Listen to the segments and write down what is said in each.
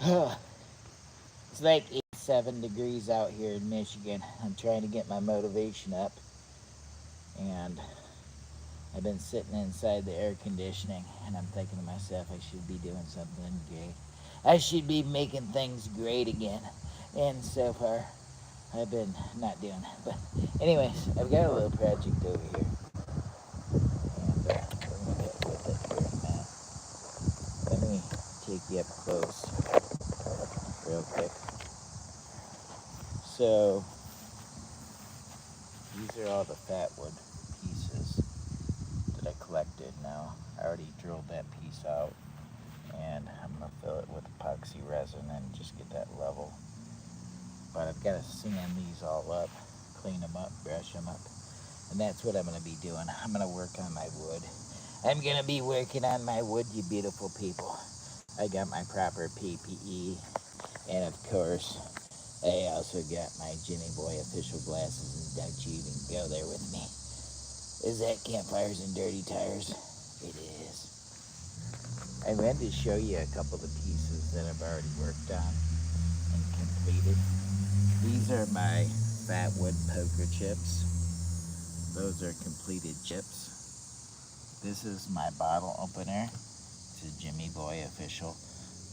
It's like 87 degrees out here in Michigan. I'm trying to get my motivation up, and I've been sitting inside the air conditioning, and I'm thinking to myself, I should be doing something great. I should be making things great again. And so far, I've been not doing it. But anyways, I've got a little project over here, and we're gonna get with it here in a minute. Let me take you up close, real quick. So these are all the Fatwood pieces that I collected. Now I already drilled that piece out, and I'm gonna fill it with epoxy resin and just get that level. But I've got to sand these all up, clean them up, brush them up, and that's what I'm gonna be doing. I'm gonna work on my wood. I'm gonna be working on my wood, you beautiful people. I got my proper PPE, and of course, I also got my Jimmy Boy official glasses, and don't you even go there with me. Is that campfires and dirty tires? It is. I wanted to show you a couple of the pieces that I've already worked on and completed. These are my Fatwood poker chips. Those are completed chips. This is my bottle opener. It's a Jimmy Boy official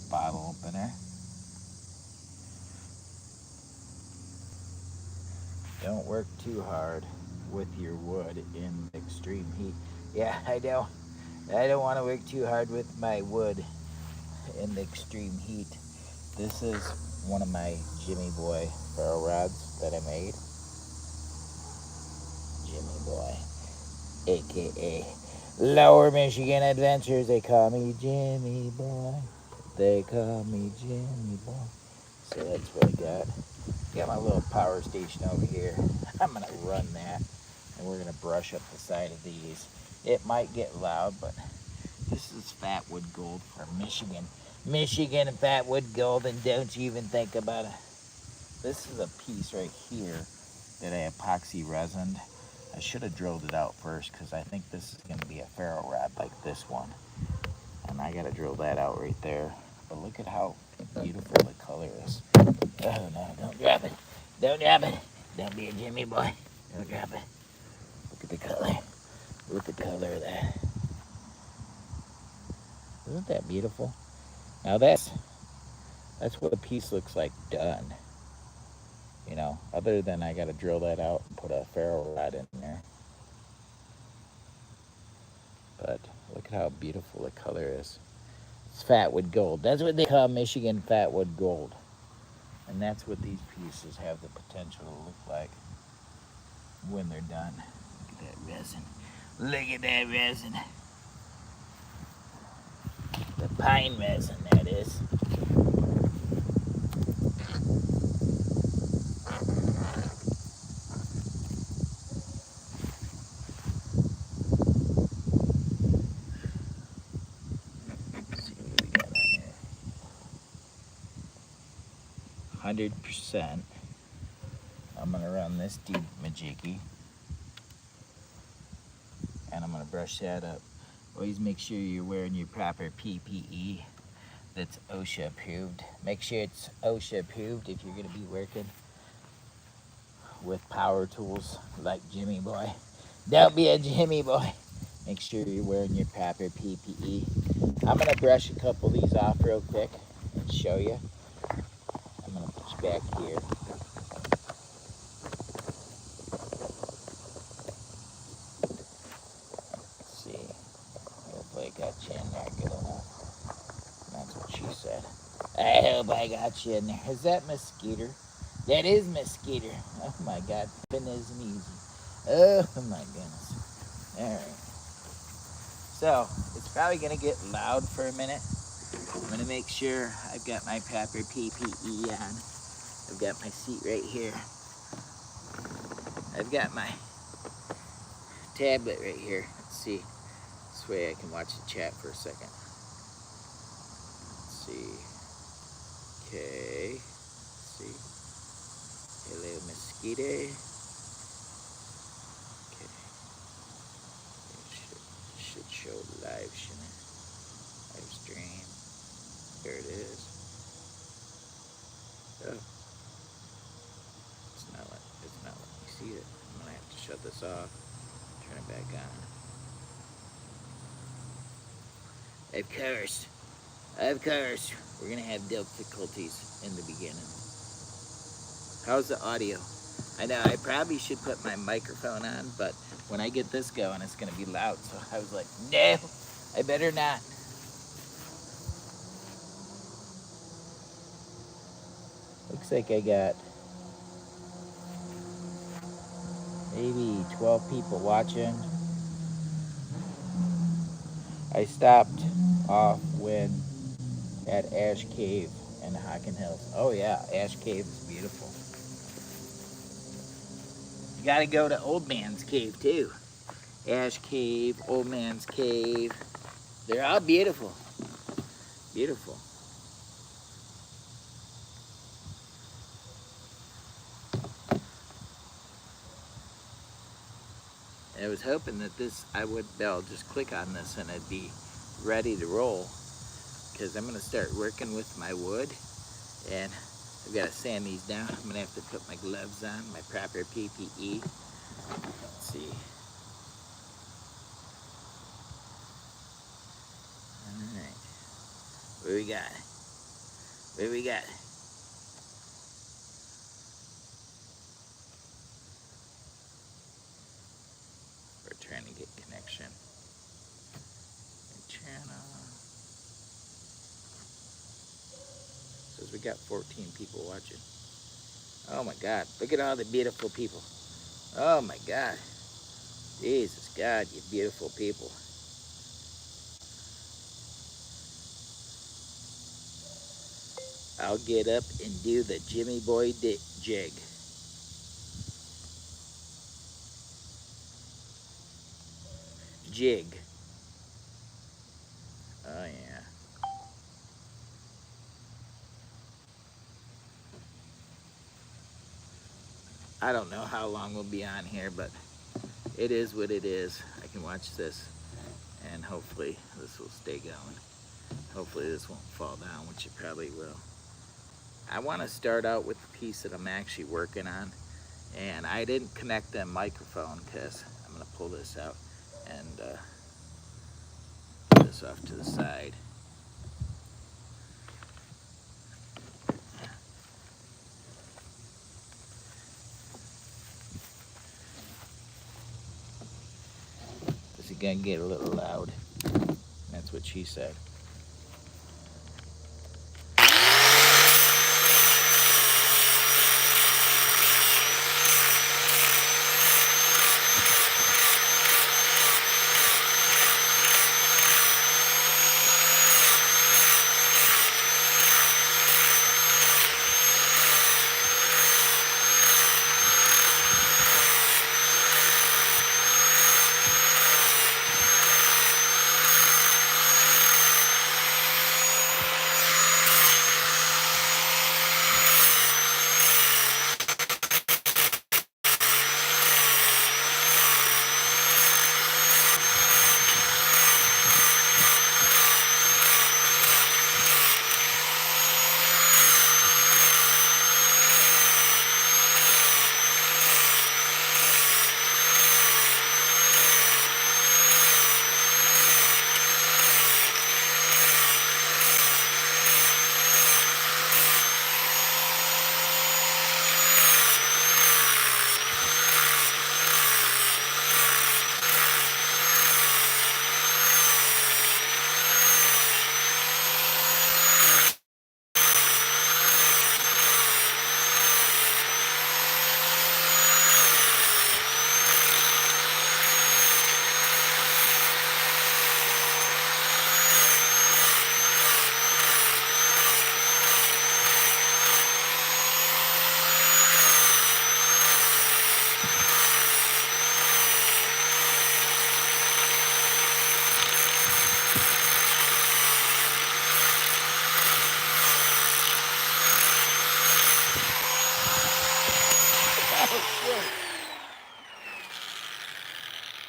bottle opener. Don't work too hard with your wood in extreme heat. Yeah, I know. I don't want to work too hard with my wood in the extreme heat. This is one of my Jimmy Boy ferro rods that I made. Jimmy Boy, aka Lower Michigan Adventures. They call me Jimmy Boy. They call me Jimmy Boy. So that's what I got. Got my little power station over here. I'm gonna run that, and we're gonna brush up the side of these. It might get loud, but this is Fatwood Gold from Michigan. Michigan and Fatwood Gold, and don't you even think about it. This is a piece right here that I epoxy resined. I should have drilled it out first because I think this is going to be a ferro rod like this one. And I got to drill that out right there. But look at how beautiful the color is. Oh no, don't drop it. Don't drop it. Don't be a Jimmy Boy. Don't drop it. Look at the color. Look at the color of that. Isn't that beautiful? Now that's what a piece looks like done. You know, other than I got to drill that out and put a ferro rod in there. But look at how beautiful the color is. It's Fatwood Gold. That's what they call Michigan Fatwood Gold. And that's what these pieces have the potential to look like when they're done. Look at that resin. Look at that resin. The pine resin, that is. Let's see what we got on there. 100%. I'm going to run this deep majiggy, and I'm going to brush that up. Always make sure you're wearing your proper PPE that's OSHA approved. Make sure it's OSHA approved if you're going to be working with power tools like Jimmy Boy. Don't be a Jimmy Boy. Make sure you're wearing your proper PPE. I'm going to brush a couple of these off real quick and show you. I'm going to push back here. Let's see. Hopefully I got you in there good enough. That's what she said. I hope I got you in there. Is that mosquito? That is mosquito. Oh my God, flipping isn't easy. Oh my goodness. All right. So it's probably gonna get loud for a minute. I'm gonna make sure I've got my proper PPE on. I've got my seat right here. I've got my tablet right here. Let's see. This way I can watch the chat for a second. Let's see. Okay. Let's see. Hello, mosquito. Okay. It should show live, shouldn't it? Live stream. There it is. shut this off, turn it back on. Of course, we're gonna have difficulties in the beginning. How's the audio? I know I probably should put my microphone on, but when I get this going, it's gonna be loud. So I was like, no, I better not. Looks like I got maybe 12 people watching. I stopped off when at Ash Cave in Hockin Hills. Oh yeah, Ash Cave is beautiful. You gotta go to Old Man's Cave too. Ash Cave, Old Man's Cave. They're all beautiful. Beautiful. I was hoping that I would be able to just click on this and it'd be ready to roll, because I'm gonna start working with my wood and I've got to sand these down. I'm gonna have to put my gloves on, my proper PPE. Let's see. All right. What do we got? What do we got? We're trying to get connection. Channel. Says we got 14 people watching. Oh my God, look at all the beautiful people. Oh my God. Jesus God, you beautiful people. I'll get up and do the Jimmy Boy jig. Jig. Oh yeah. I don't know how long we'll be on here, but it is what it is. I can watch this and hopefully this will stay going. Hopefully this won't fall down, which it probably will. I want to start out with the piece that I'm actually working on, and I didn't connect that microphone because I'm going to pull this out and put this off to the side. This is going to get a little loud. That's what she said.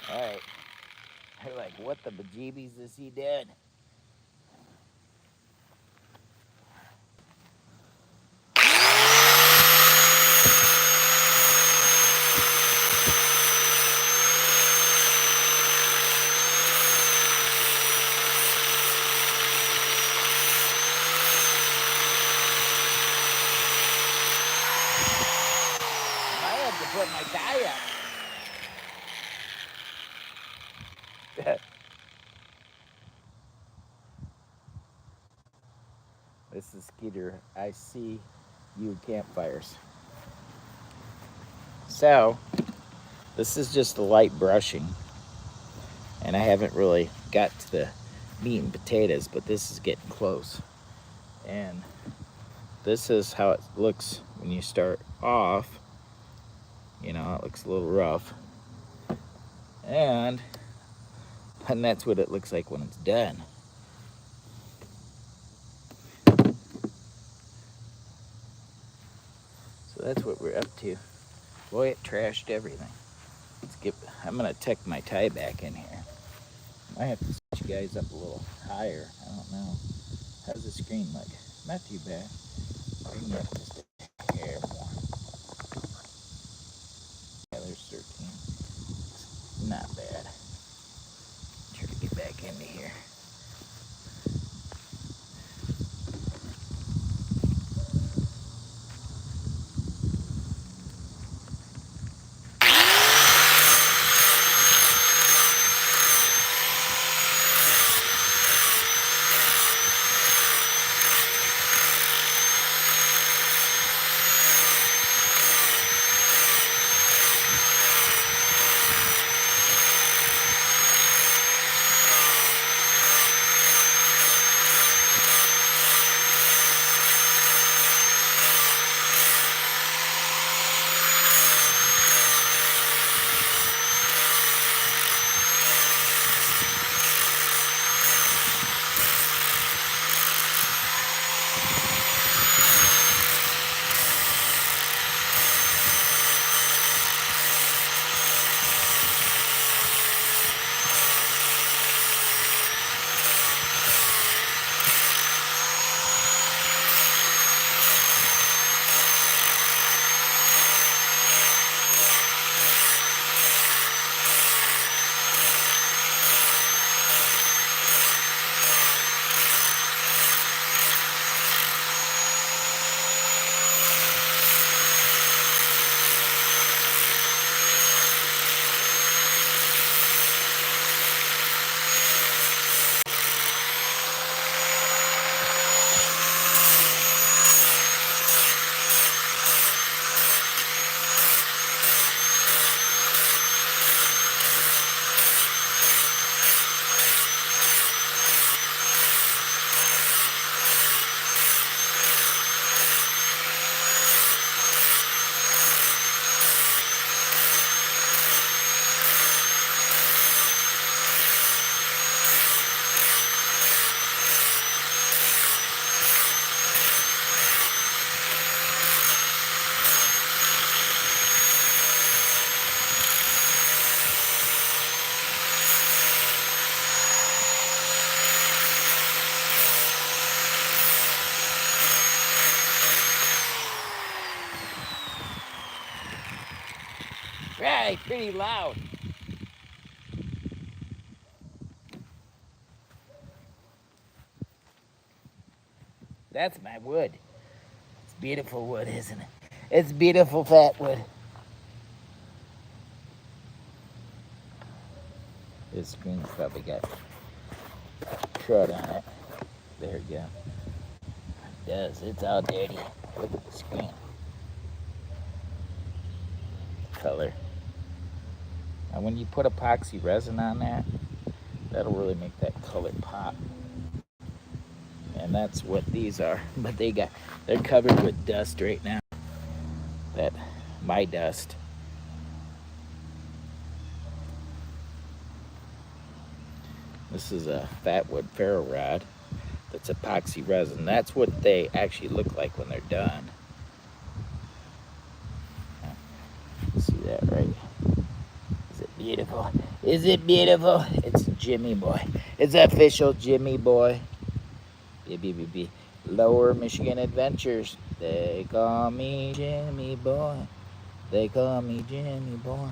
Alright. They're like, what the bejeebies is he doing? put my tie up. This is Skeeter. I see you campfires. So, this is just a light brushing. And I haven't really got to the meat and potatoes, but this is getting close. And this is how it looks when you start off. You know, it looks a little rough. And that's what it looks like when it's done. So that's what we're up to. Boy, it trashed everything. I'm gonna tuck my tie back in here. I have to switch you guys up a little higher. I don't know. How's the screen look? Not too bad. Bring it up just a hair more. Yeah, there's 13. Not bad. Try to get back into here. Right, pretty loud. That's my wood. It's beautiful wood, isn't it? It's beautiful Fatwood. This screen's probably got crud on it. There we go. It does. It's all dirty. Look at the screen. Color. And when you put epoxy resin on that, that'll really make that color pop. And that's what these are. But they're covered with dust right now. My dust. This is a Fatwood Ferro rod that's epoxy resin. That's what they actually look like when they're done. See that, right? Is it beautiful? Is it beautiful? It's Jimmy Boy. It's official Jimmy Boy. BBBB. Lower Michigan Adventures. They call me Jimmy Boy. They call me Jimmy Boy.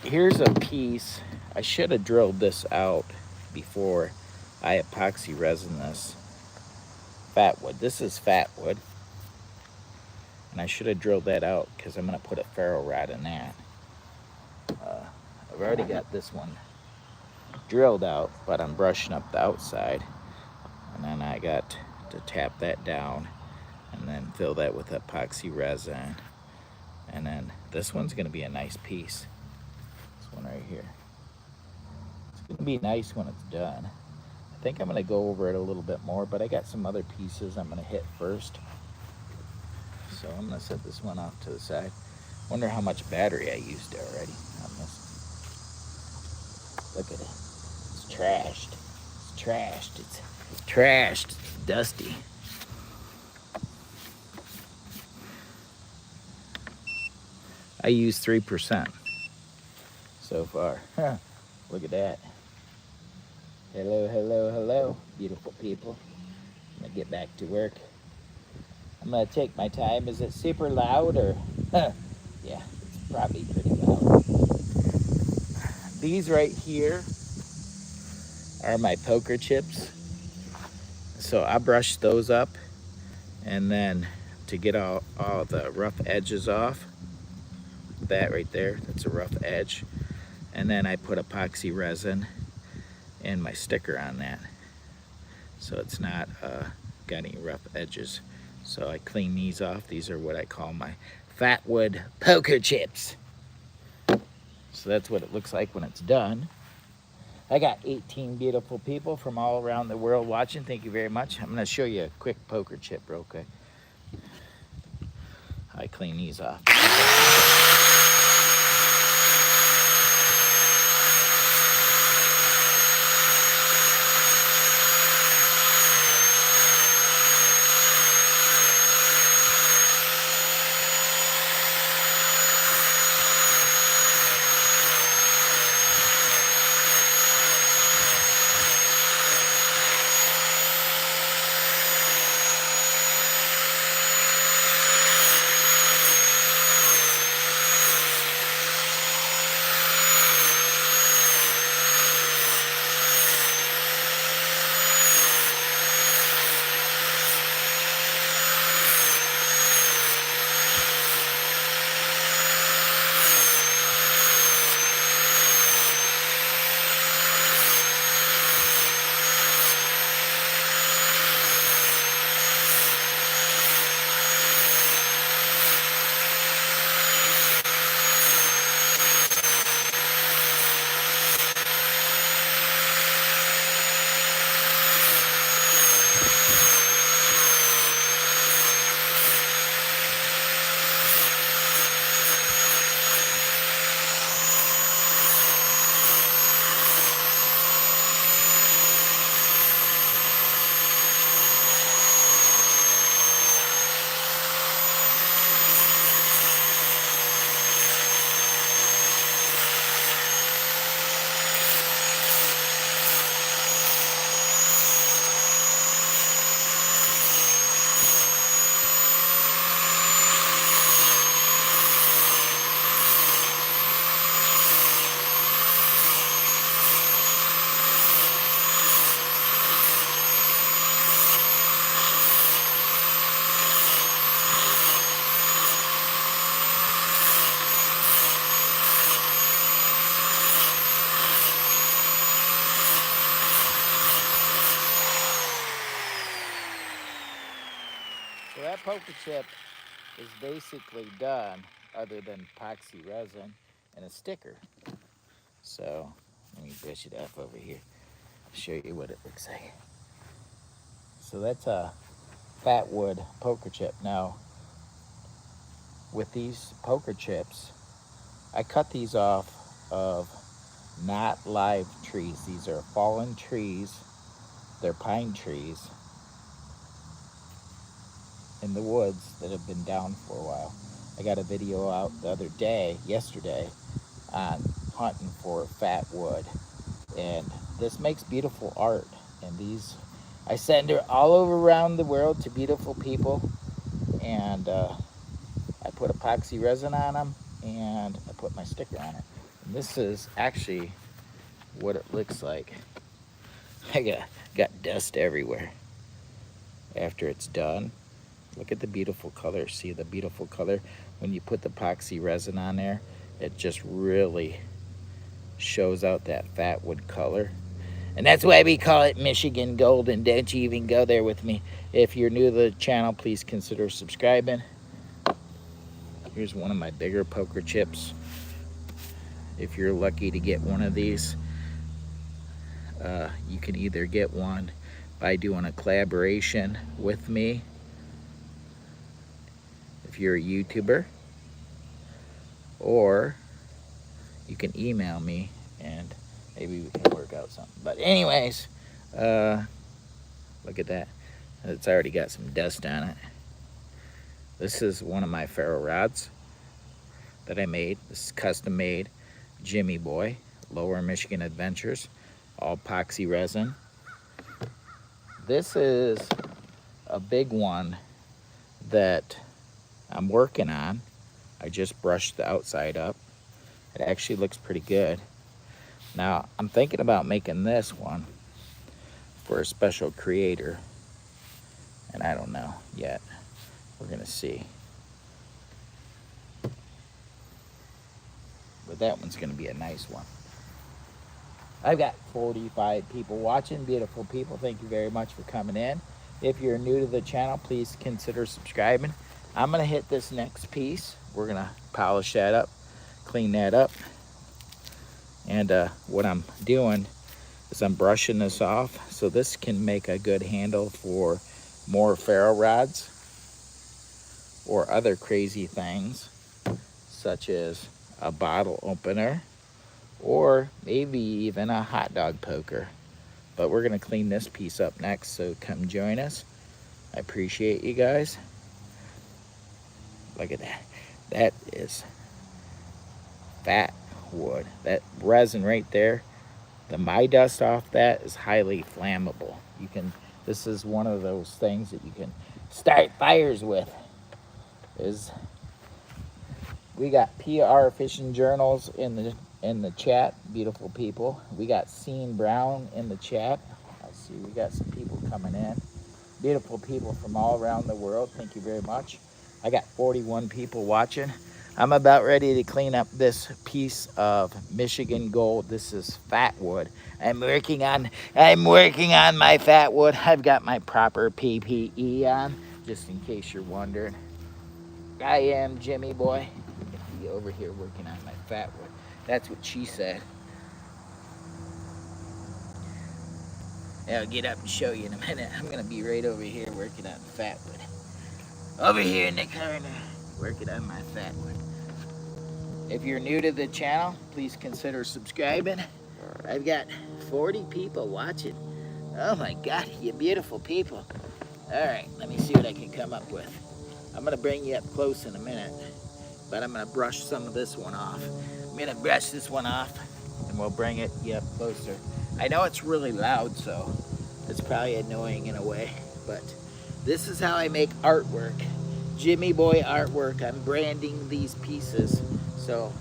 Here's a piece. I should have drilled this out before I epoxy resin this Fatwood. This is Fatwood. And I should have drilled that out because I'm going to put a ferro rod in that. I've already got this one drilled out, but I'm brushing up the outside. And then I got to tap that down and then fill that with epoxy resin. And then this one's going to be a nice piece. This one right here. It's going to be nice when it's done. I think I'm going to go over it a little bit more, but I got some other pieces I'm going to hit first. So I'm going to set this one off to the side. Wonder how much battery I used already on this. Look at it. It's trashed. It's trashed. It's trashed. It's dusty. I used 3% so far. Look at that. Hello, hello, hello, beautiful people. I'm gonna get back to work. I'm gonna take my time. Is it super loud or? Yeah, it's probably pretty loud. These right here are my poker chips. So I brushed those up, and then to get all the rough edges off, that right there, that's a rough edge. And then I put epoxy resin and my sticker on that, so it's not got any rough edges. So I clean these off. These are what I call my Fatwood poker chips. So that's what it looks like when it's done. I got 18 beautiful people from all around the world watching. Thank you very much. I'm gonna show you a quick poker chip real quick. I clean these off. So that poker chip is basically done, other than epoxy resin and a sticker. So let me brush it off over here, show you what it looks like. So that's a Fatwood poker chip. Now, with these poker chips, I cut these off of not live trees. These are fallen trees. They're pine trees in the woods that have been down for a while. I got a video out the other day, yesterday, on hunting for Fatwood, and this makes beautiful art. And these I send it all over around the world to beautiful people, and I put epoxy resin on them, and I put my sticker on it. And this is actually what it looks like. I got dust everywhere after it's done. Look at the beautiful color. See the beautiful color? When you put the epoxy resin on there, it just really shows out that Fatwood color. And that's why we call it Michigan Gold. And don't you even go there with me. If you're new to the channel, please consider subscribing. Here's one of my bigger poker chips. If you're lucky to get one of these, you can either get one by doing a collaboration with me, if you're a YouTuber, or you can email me and maybe we can work out something. But anyways, look at that. It's already got some dust on it. This is one of my ferro rods that I made. This is custom made Jimmy Boy, Lower Michigan Adventures, all epoxy resin. This is a big one that I'm working on. I just brushed the outside up. It actually looks pretty good. Now, I'm thinking about making this one for a special creator, and I don't know yet. We're gonna see. But that one's gonna be a nice one. I've got 45 people watching, beautiful people. Thank you very much for coming in. If you're new to the channel, please consider subscribing. I'm gonna hit this next piece. We're gonna polish that up, clean that up. And what I'm doing is I'm brushing this off so this can make a good handle for more ferro rods or other crazy things, such as a bottle opener or maybe even a hot dog poker. But we're gonna clean this piece up next, so come join us. I appreciate you guys. Look at that. That is Fatwood. That resin right there, the my dust off that is highly flammable. This is one of those things that you can start fires with. We got PR Fishing Journals in the chat, beautiful people. We got Scene Brown in the chat. I see we got some people coming in. Beautiful people from all around the world. Thank you very much. I got 41 people watching. I'm about ready to clean up this piece of Michigan Gold. This is Fatwood. I'm working on my Fatwood. I've got my proper PPE on, just in case you're wondering. I am Jimmy Boy. Be over here working on my Fatwood. That's what she said. I'll get up and show you in a minute. I'm gonna be right over here working on Fatwood. Over here in the corner, working on my Fatwood. If you're new to the channel, please consider subscribing. I've got 40 people watching. Oh my God, you beautiful people. All right, let me see what I can come up with. I'm gonna bring you up close in a minute, but I'm gonna brush some of this one off. I'm gonna brush this one off and we'll bring you up closer. I know it's really loud, so it's probably annoying in a way, but this is how I make artwork. Jimmy Boy artwork. I'm branding these pieces. So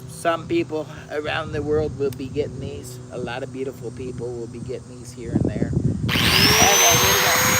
some people around the world will be getting these. A lot of beautiful people will be getting these here and there. Okay, here we go.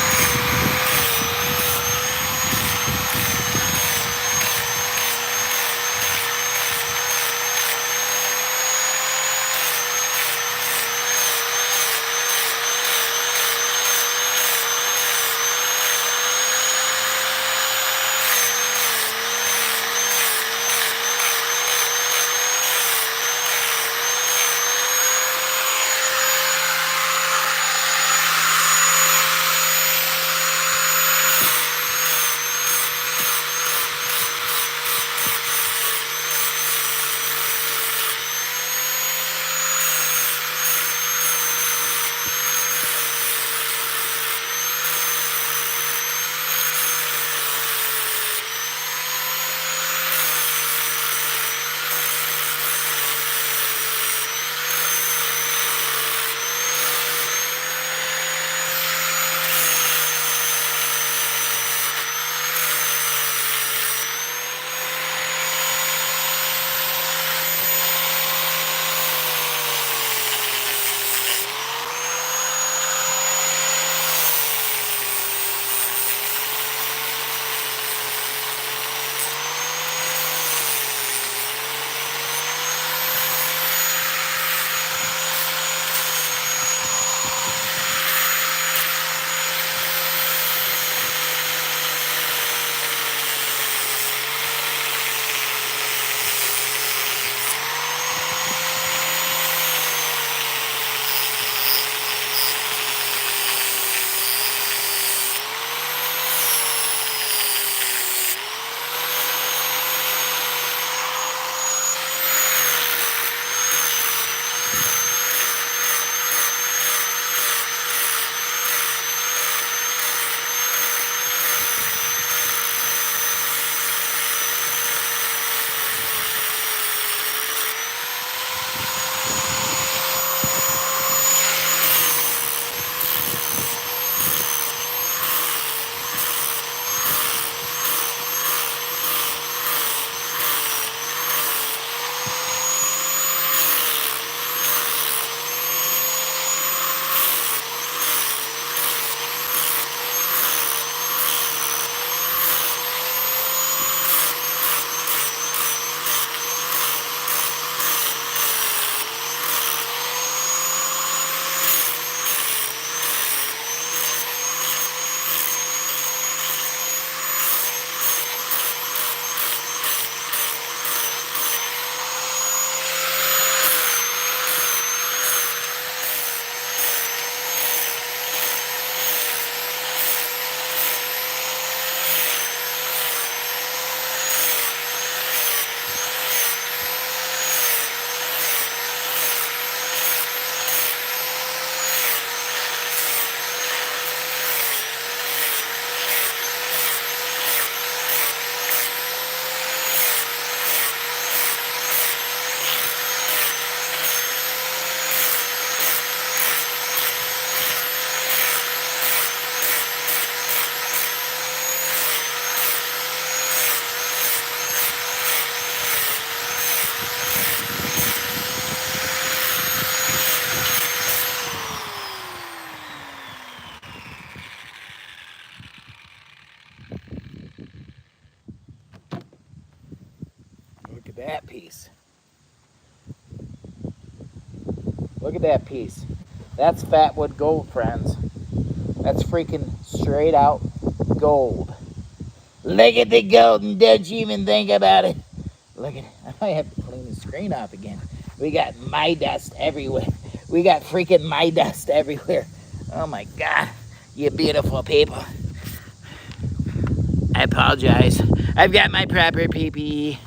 that piece. Look at that piece. That's Fatwood gold, friends. That's freaking straight out gold. Look at the gold and don't you even think about it. Look at it. I might have to clean the screen off again. We got my dust everywhere. We got freaking my dust everywhere. Oh my God, you beautiful people. I apologize. I've got my proper PPE.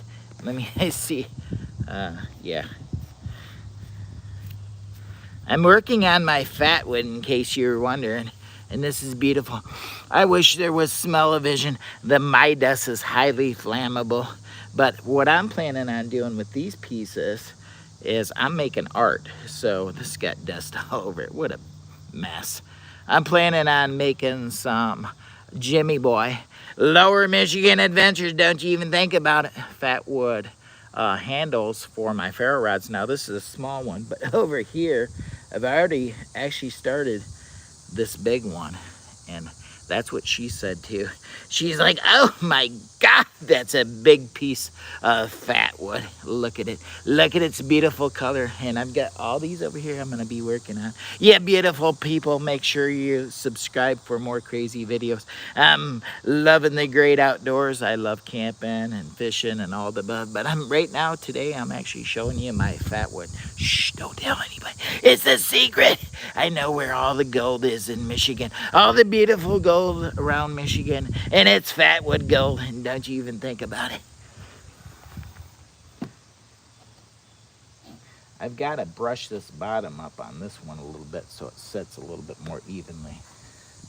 Let me see. Yeah. I'm working on my Fatwood in case you were wondering. And this is beautiful. I wish there was smell-o-vision. The my dust is highly flammable. But what I'm planning on doing with these pieces is I'm making art. So this got dust all over it. What a mess. I'm planning on making some Jimmy Boy Lower Michigan Adventures. Don't you even think about it. Fatwood handles for my ferro rods. Now this is a small one, but over here I've already actually started this big one, and that's what she said too. She's like, oh my God, that's a big piece of Fatwood. Look at it. Look at its beautiful color. And I've got all these over here I'm gonna be working on. Yeah, beautiful people, make sure you subscribe for more crazy videos. I'm loving the great outdoors. I love camping and fishing and all the above. But right now, today, I'm actually showing you my Fatwood. Shh, don't tell anybody. It's a secret. I know where all the gold is in Michigan. All the beautiful gold around Michigan. And it's Fatwood gold. And don't you even think about it. I've got to brush this bottom up on this one a little bit so it sets a little bit more evenly.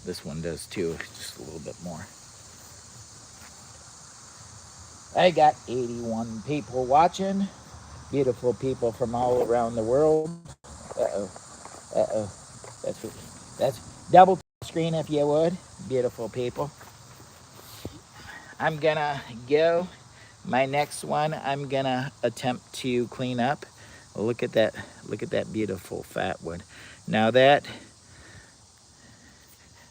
This one does too, just a little bit more. I got 81 people watching. Beautiful people from all around the world. Uh-oh. Uh-oh. That's double screen if you would. Beautiful people. I'm gonna go. My next one I'm gonna attempt to clean up. Look at that beautiful Fatwood. Now that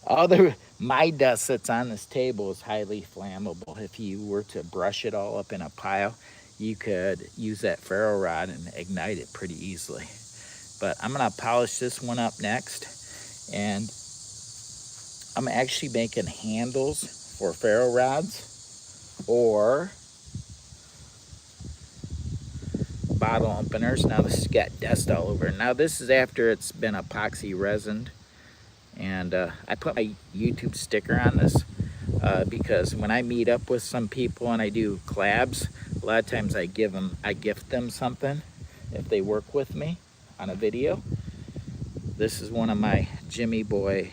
all the my dust that's on this table is highly flammable. If you were to brush it all up in a pile, you could use that ferro rod and ignite it pretty easily. But I'm gonna polish this one up next, and I'm actually making handles for ferro rods or bottle openers. Now this has got dust all over. Now this is after it's been epoxy resined, and I put my YouTube sticker on this because when I meet up with some people and I do collabs, a lot of times I gift them something if they work with me on a video. This is one of my Jimmy Boy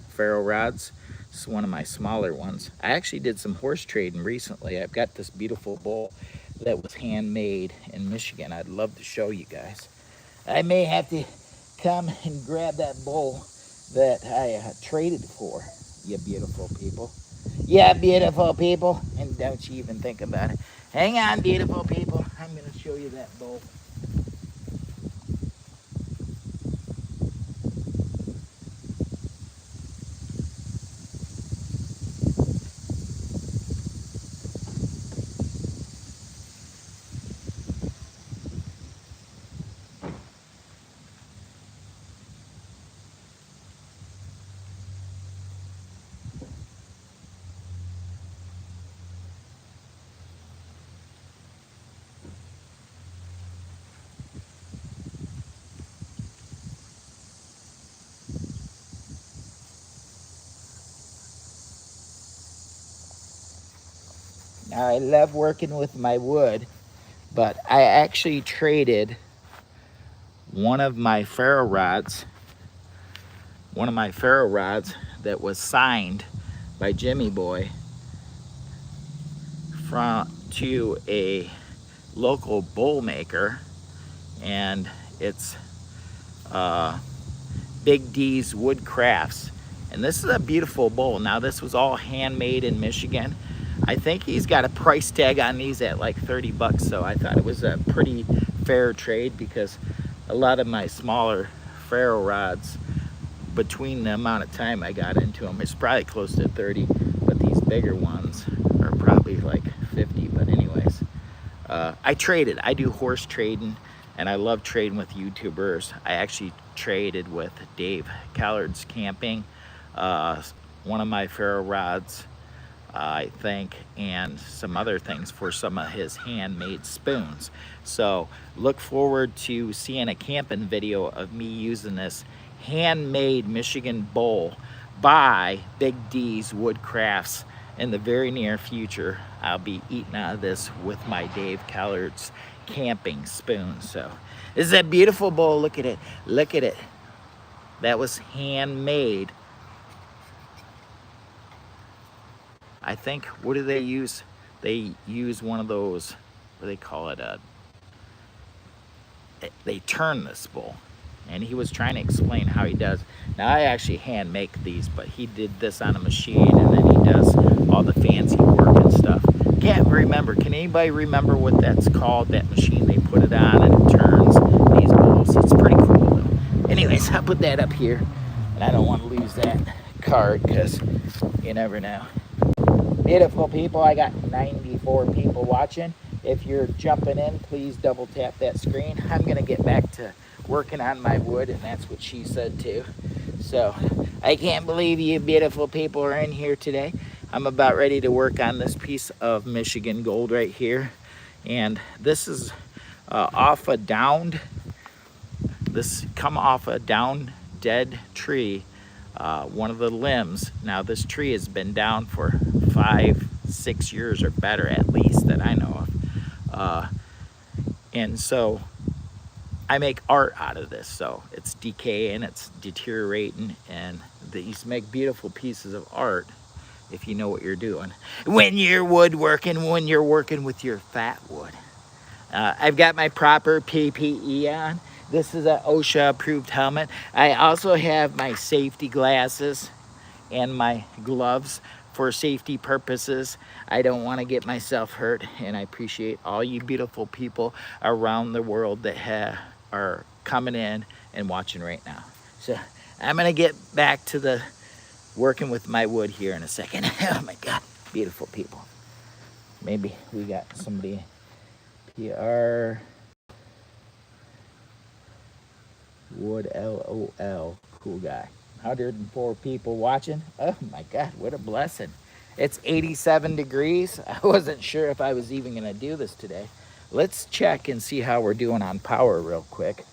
ferro rods. This is one of my smaller ones. I actually did some horse trading recently. I've got this beautiful bowl that was handmade in Michigan. I'd love to show you guys. I may have to come and grab that bowl that I traded for, you beautiful people. Yeah, beautiful people. And don't you even think about it. Hang on, beautiful people. I'm going to show you that bowl. Now, I love working with my wood, but I actually traded one of my ferro rods that was signed by Jimmy Boy to a local bowl maker, and it's Big D's Wood Crafts. And this is a beautiful bowl. Now this was all handmade in Michigan. I think he's got a price tag on these at like 30 bucks, so I thought it was a pretty fair trade because a lot of my smaller ferro rods, between the amount of time I got into them, it's probably close to 30, but these bigger ones are probably like 50. But anyways, I traded. I do horse trading, and I love trading with YouTubers. I actually traded with Dave Callard's Camping, one of my ferro rods, I think, and some other things for some of his handmade spoons. So look forward to seeing a camping video of me using this handmade Michigan bowl by Big D's Woodcrafts in the very near future. I'll be eating out of this with my Dave Callard's camping spoon. So this is a beautiful bowl. Look at it. Look at it. That was handmade. I think, what do they use? They use one of those, what do they call it? They turn this bowl. And he was trying to explain how he does. Now I actually hand make these, but he did this on a machine, and then he does all the fancy work and stuff. Can't remember. Can anybody remember what that's called? That machine they put it on and it turns these bowls. It's pretty cool though. Anyways, I'll put that up here, and I don't want to lose that card because you never know. Beautiful people, I got 94 people watching. If you're jumping in, please double tap that screen. I'm gonna get back to working on my wood, and that's what she said too. So I can't believe you beautiful people are in here today. I'm about ready to work on this piece of Michigan gold right here. And this is off a downed, this come off a down dead tree, one of the limbs. Now this tree has been down for 5-6 years or better at least that I know of. And so I make art out of this. So it's decaying, it's deteriorating, and these make beautiful pieces of art if you know what you're doing. When you're woodworking, when you're working with your Fatwood. I've got my proper PPE on. This is an OSHA approved helmet. I also have my safety glasses and my gloves for safety purposes. I don't want to get myself hurt, and I appreciate all you beautiful people around the world that are coming in and watching right now. So I'm gonna get back to the working with my wood here in a second. Oh my God, beautiful people. Maybe we got somebody, PR Wood LOL, cool guy. 104 people watching. Oh my God, what a blessing. It's 87 degrees. I wasn't sure if I was even gonna do this today. Let's check and see how we're doing on power real quick.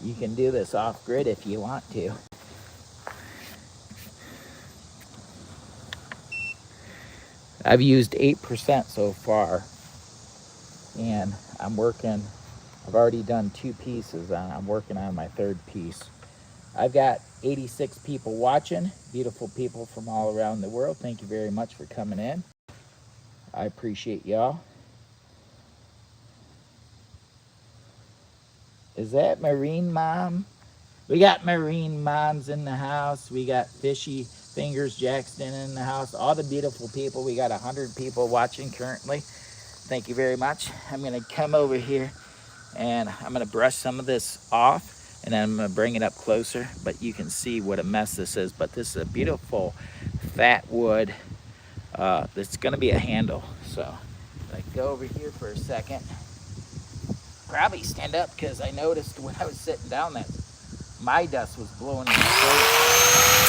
You can do this off grid if you want to. I've used 8% so far, and I'm working, I've already done 2 pieces, and I'm working on my 3rd piece. I've got 86 people watching, beautiful people from all around the world. Thank you very much for coming in. I appreciate y'all. Is that Marine Mom? We got Marine Moms in the house. We got Fishy Fingers Jackson in the house. All the beautiful people. We got 100 people watching currently. Thank you very much. I'm going to come over here and I'm going to brush some of this off, and then I'm going to bring it up closer, but you can see what a mess this is. But this is a beautiful Fatwood. That's going to be a handle. So I go over here for a second. Probably stand up because I noticed when I was sitting down that my dust was blowing in my face.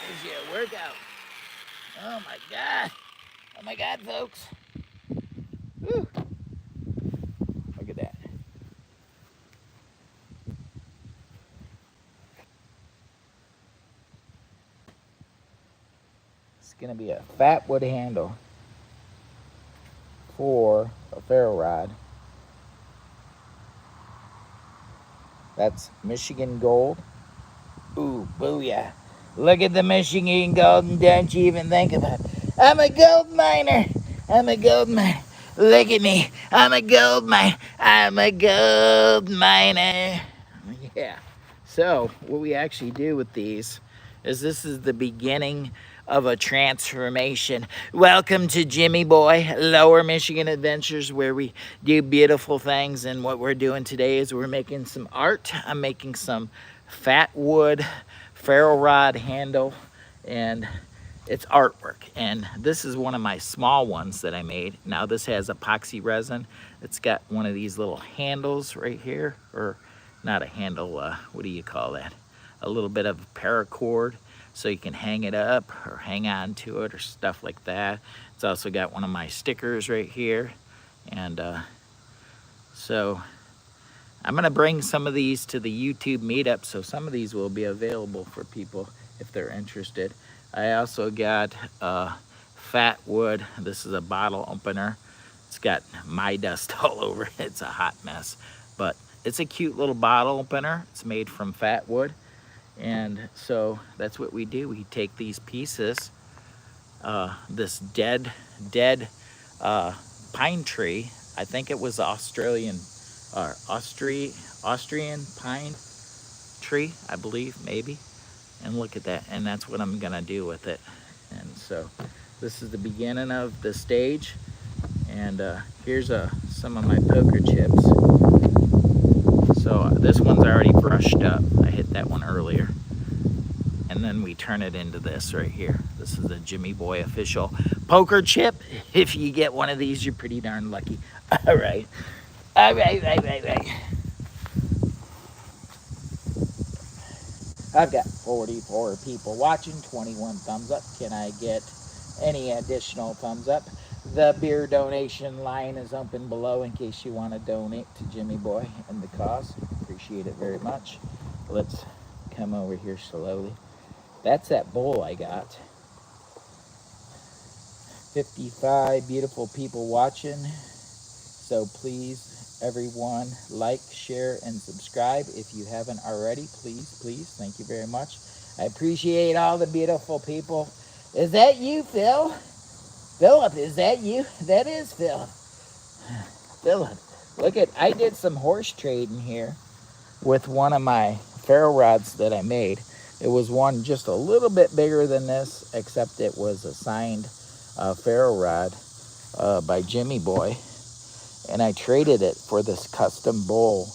Gives you a workout. Oh my God. Oh my God, folks. Woo. Look at that. It's gonna be a Fatwood handle for a ferro rod. That's Michigan gold. Ooh, booyah. Look at the Michigan gold and don't you even think about it. I'm a gold miner. I'm a gold miner. Look at me. I'm a gold miner. I'm a gold miner. Yeah. So what we actually do with these is this is the beginning of a transformation. Welcome to Jimmy Boy Lower Michigan Adventures, where we do beautiful things. And what we're doing today is we're making some art. I'm making some Fatwood ferro rod handle, and it's artwork. And this is one of my small ones that I made. Now this has epoxy resin. It's got one of these little handles right here, or not a handle, what do you call that? A little bit of paracord, so you can hang it up or hang on to it or stuff like that. It's also got one of my stickers right here. And so I'm gonna bring some of these to the YouTube meetup, so some of these will be available for people if they're interested. I also got Fatwood. This is a bottle opener. It's got my dust all over it. It's a hot mess, but it's a cute little bottle opener. It's made from Fatwood. And so that's what we do. We take these pieces, this dead pine tree. I think it was Australian Austrian pine tree, I believe, maybe. And look at that. And that's what I'm gonna do with it. And so this is the beginning of the stage. And here's some of my poker chips. So this one's already brushed up. I hit that one earlier. And then we turn it into this right here. This is the Jimmy Boy official poker chip. If you get one of these, you're pretty darn lucky. All right. All right. I've got 44 people watching, 21 thumbs up. Can I get any additional thumbs up? The beer donation line is open below in case you want to donate to Jimmy Boy and the cause. Appreciate it very much. Let's come over here slowly. That's that bowl I got. 55 beautiful people watching. So please, everyone, like, share, and subscribe. If you haven't already, please. Thank you very much. I appreciate all the beautiful people. Is that you, Phil? Philip, is that you? That is Phil. Philip, look at, I did some horse trading here with one of my ferro rods that I made. It was one just a little bit bigger than this, except it was a signed ferro rod by Jimmy Boy. And I traded it for this custom bowl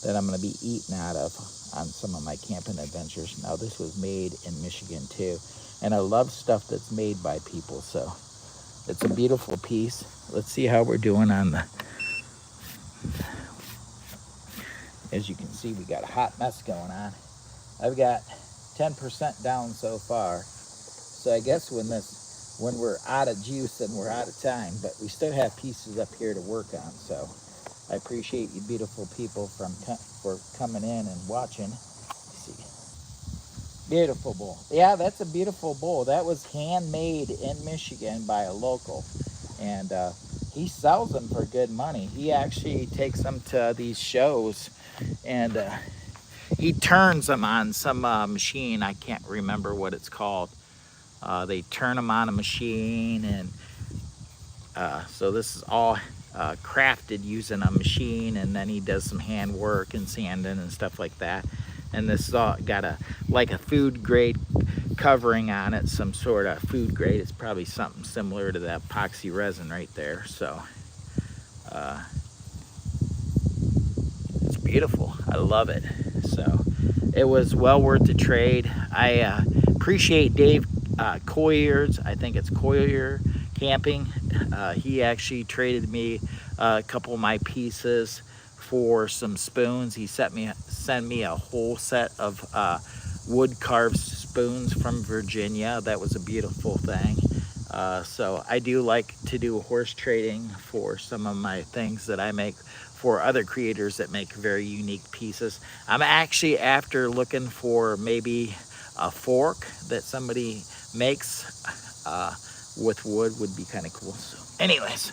that I'm going to be eating out of on some of my camping adventures. Now, this was made in Michigan, too. And I love stuff that's made by people, so it's a beautiful piece. Let's see how we're doing on the... As you can see, we got a hot mess going on. I've got 10% down so far. So I guess when we're out of juice and we're out of time, but we still have pieces up here to work on. So I appreciate you beautiful people for coming in and watching. Let's see. Beautiful bowl. Yeah, that's a beautiful bowl. That was handmade in Michigan by a local. And he sells them for good money. He actually takes them to these shows, and he turns them on some machine. I can't remember what it's called. They turn them on a machine, and so this is all crafted using a machine, and then he does some hand work and sanding and stuff like that. And this is all got like a food grade covering on it, some sort of food grade. It's probably something similar to that epoxy resin right there. So it's beautiful. I love it. So it was well worth the trade. I appreciate Dave Coyer's, I think it's Coyer Camping. He actually traded me a couple of my pieces for some spoons. He sent me a whole set of wood carved spoons from Virginia. That was a beautiful thing. So I do like to do horse trading for some of my things that I make for other creators that make very unique pieces. I'm actually after looking for maybe a fork that somebody makes with wood would be kind of cool. So anyways.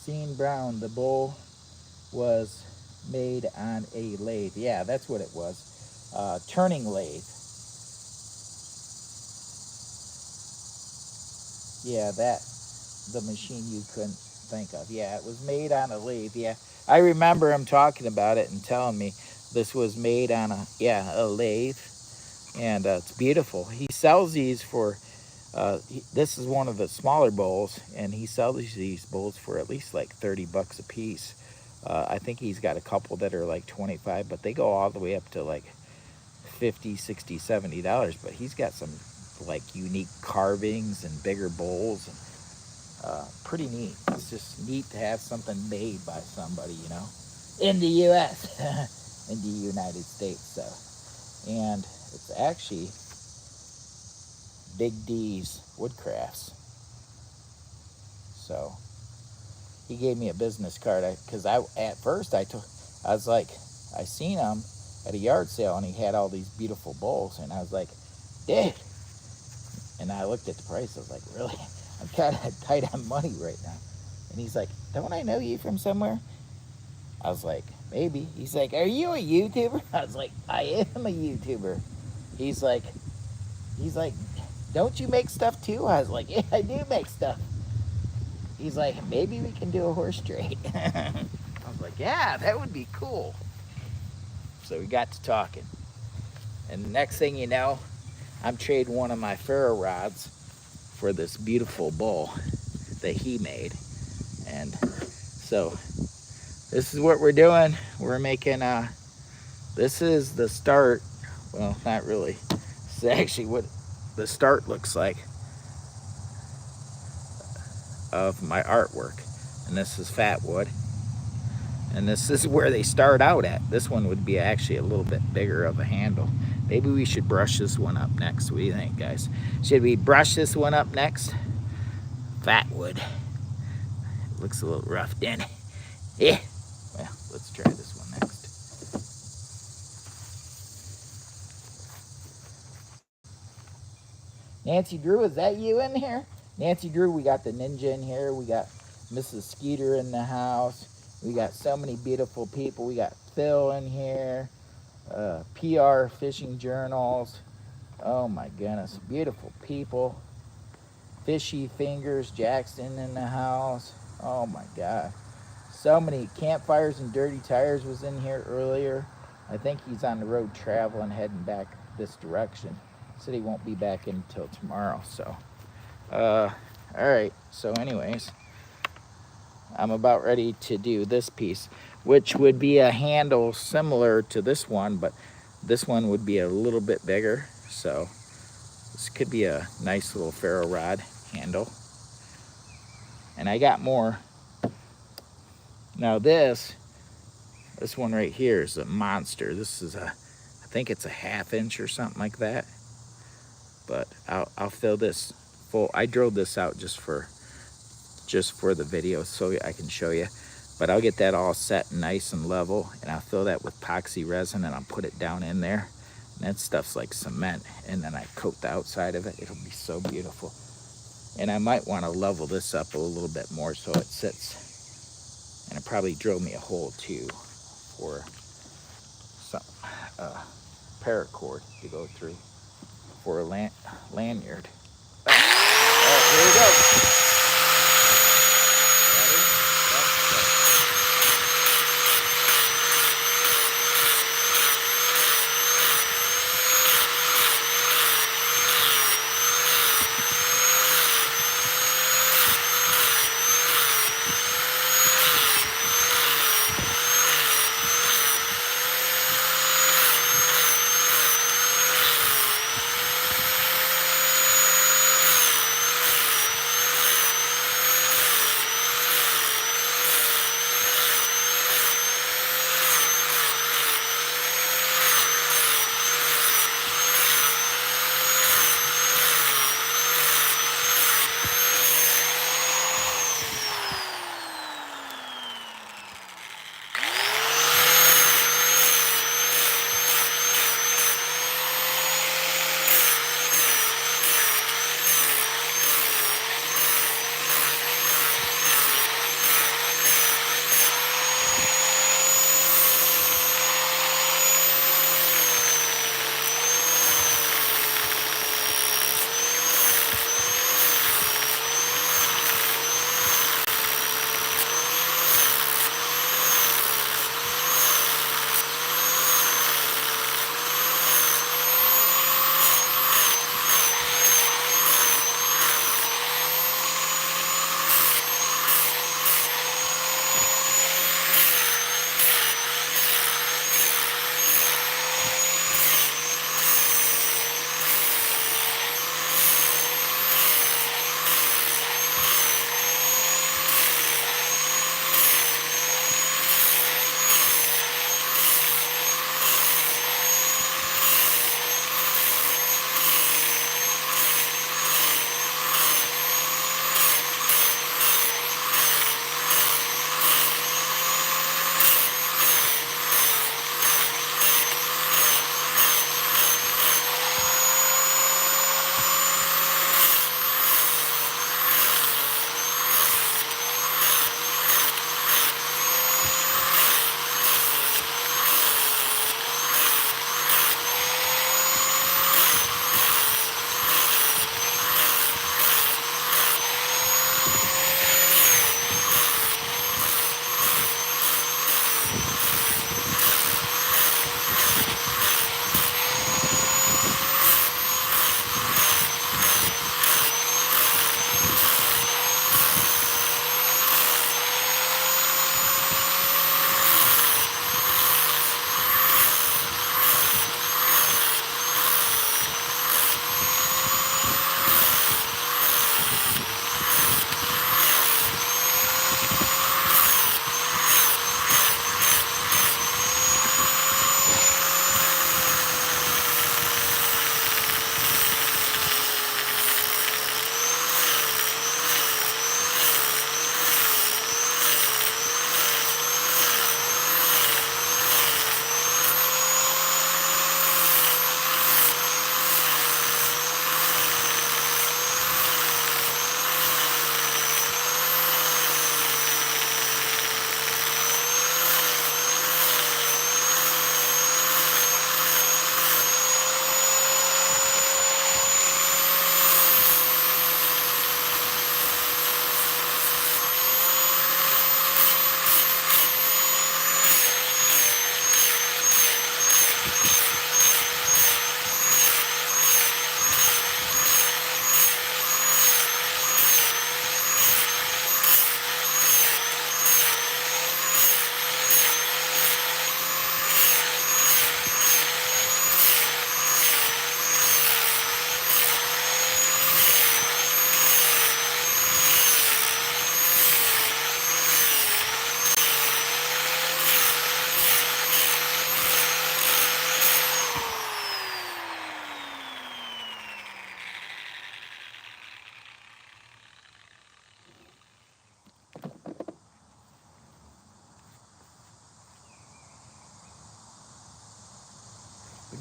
Sean Brown, the bowl was made on a lathe. Yeah, that's what it was. Turning lathe. Yeah, the machine you couldn't think of. Yeah, it was made on a lathe. Yeah, I remember him talking about it and telling me this was made on a lathe, and it's beautiful. He sells these for. This is one of the smaller bowls, and he sells these bowls for at least like 30 bucks a piece. I think he's got a couple that are like 25, but they go all the way up to like 50, 60, $70. But he's got some like unique carvings and bigger bowls, and pretty neat. It's just neat to have something made by somebody, you know, in the U.S., in the United States. So, and it's actually Big D's Woodcrafts. So he gave me a business card because at first I was like, I seen him at a yard sale and he had all these beautiful bowls, and I was like, dude. And I looked at the price. I was like, really? I'm kind of tight on money right now. And he's like, don't I know you from somewhere? I was like, maybe. He's like, are you a YouTuber? I was like, I am a YouTuber. He's like, don't you make stuff too? I was like, yeah, I do make stuff. He's like, maybe we can do a horse trade. I was like, yeah, that would be cool. So we got to talking. And the next thing you know, I'm trading one of my Ferro rods for this beautiful bowl that he made. And so this is what we're doing. We're making, this is the start. Well, not really. This is actually what the start looks like of my artwork. And this is Fatwood. And this is where they start out at. This one would be actually a little bit bigger of a handle. Maybe we should brush this one up next. What do you think, guys? Should we brush this one up next? Fatwood. It looks a little rough, doesn't it? Yeah. Well, let's try this one next. Nancy Drew, is that you in here? Nancy Drew, we got the ninja in here. We got Mrs. Skeeter in the house. We got so many beautiful people. We got Phil in here. PR Fishing Journals. Oh my goodness, beautiful people. Fishy Fingers Jackson in the house. Oh my God. So many campfires and dirty tires was in here earlier. I think he's on the road traveling, heading back this direction. Said he won't be back until tomorrow. So, all right. So, anyways, I'm about ready to do this piece, which would be a handle similar to this one, but this one would be a little bit bigger. So, this could be a nice little ferro rod handle. And I got more. Now this one right here is a monster. This is I think it's a 1/2 inch or something like that. But I'll fill this full. I drilled this out just for the video so I can show you. But I'll get that all set nice and level, and I'll fill that with epoxy resin, and I'll put it down in there. And that stuff's like cement, and then I coat the outside of it. It'll be so beautiful. And I might want to level this up a little bit more so it sits. And it probably drill me a hole too for some paracord to go through for a lanyard. All right, here we go.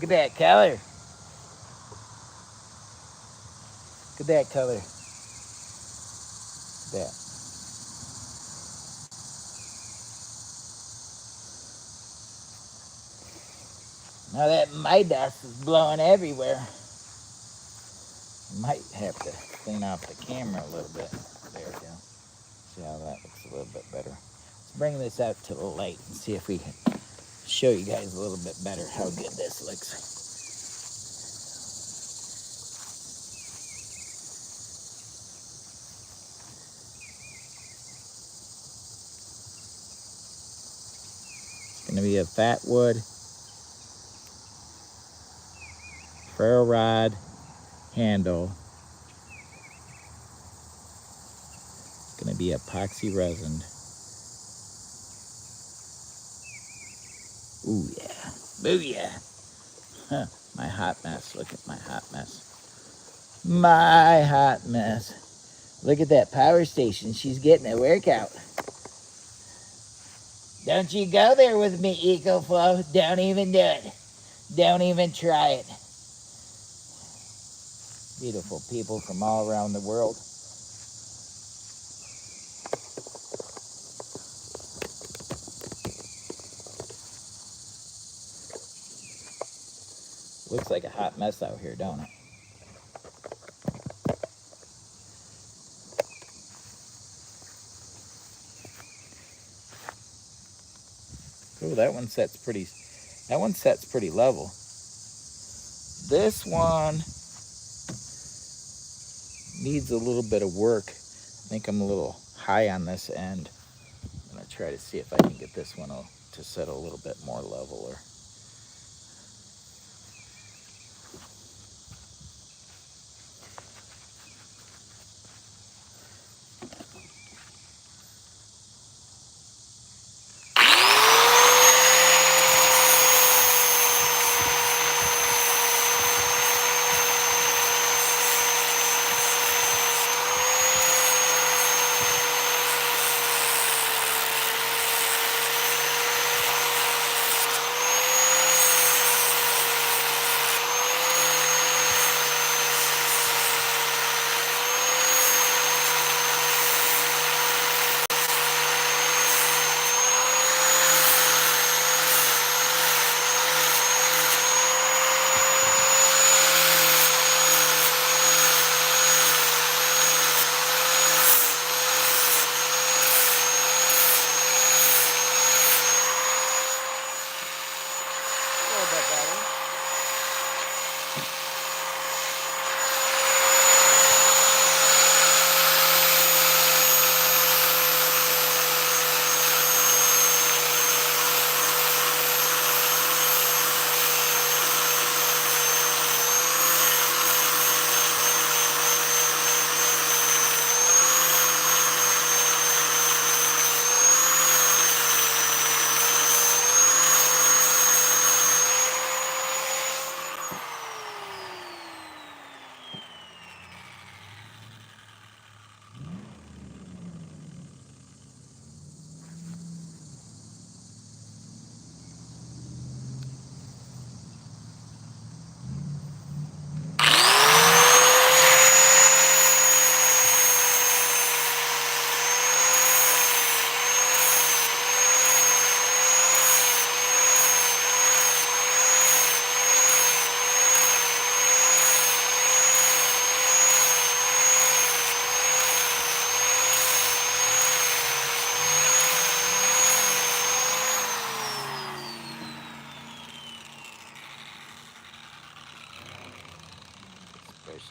Look at that color. Look at that color. Look at that. Now that my dust is blowing everywhere. Might have to clean off the camera a little bit. There we go. See how that looks a little bit better. Let's bring this out to the light and see if we can show you guys a little bit better how good this looks. It's going to be a Fatwood ferro rod handle. It's going to be epoxy resin. Ooh yeah, booyah. Huh, my hot mess, look at my hot mess. My hot mess. Look at that power station, she's getting a workout. Don't you go there with me, EcoFlow. Don't even do it. Don't even try it. Beautiful people from all around the world. Looks like a hot mess out here, don't it? Oh, that one sets pretty level. This one needs a little bit of work. I think I'm a little high on this end. I'm gonna try to see if I can get this one to set a little bit more leveler.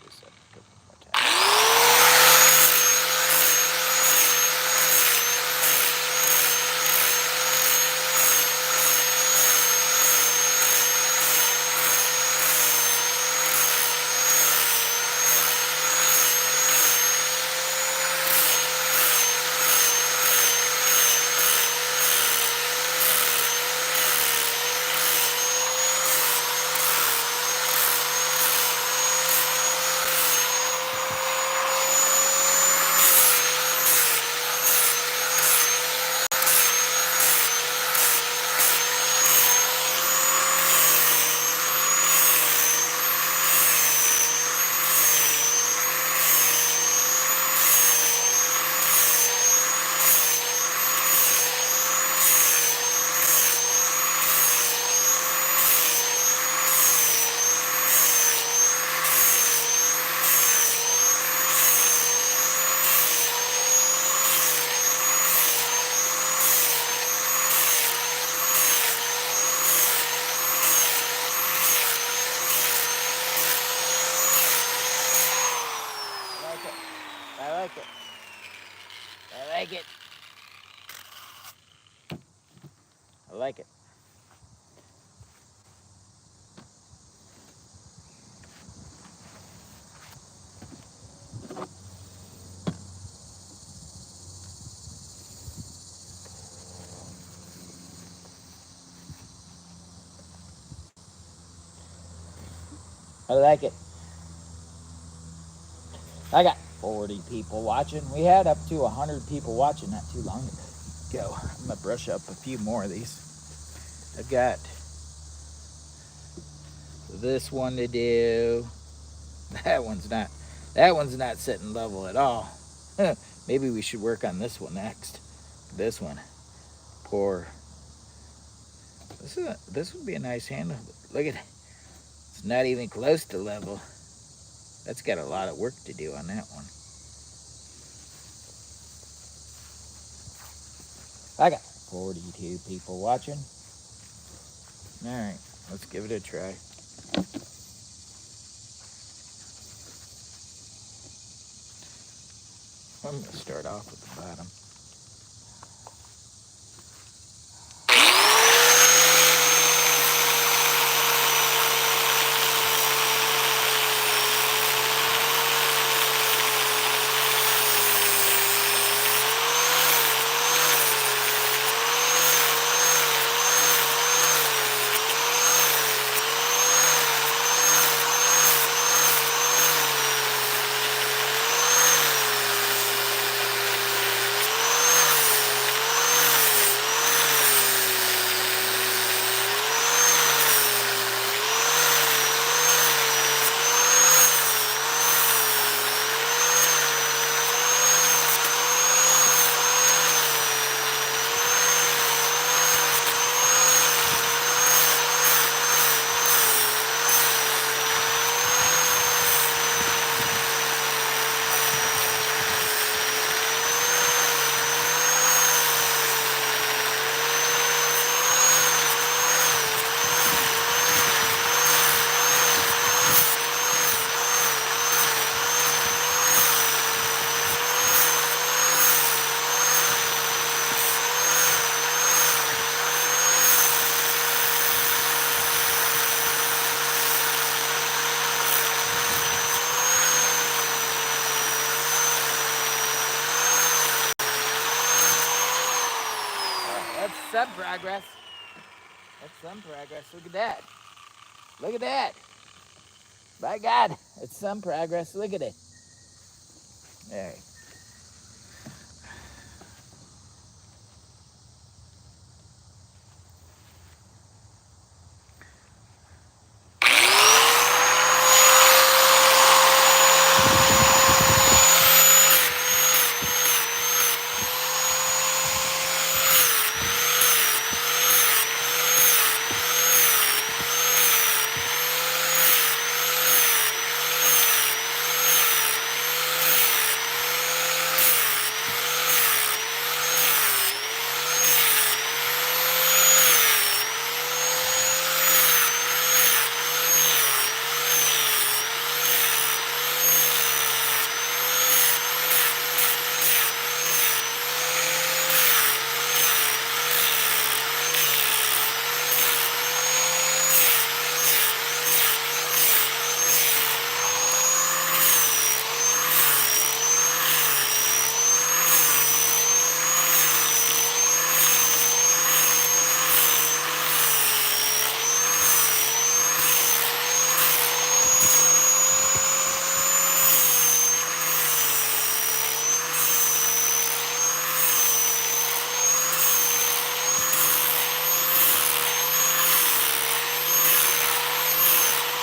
This up a couple more times. like it. I like it. I got 40 people watching. We had up to 100 people watching not too long ago. I'm gonna brush up a few more of these. I've got this one to do. That one's not sitting level at all. Maybe we should work on this one next. This one. Pour. This would be a nice handle. Look at it. It's not even close to level. That's got a lot of work to do on that one. I got 42 people watching. All right, let's give it a try. I'm gonna start off with the bottom. That's some progress. That's some progress. Look at that. Look at that. By God, it's some progress. Look at it. There.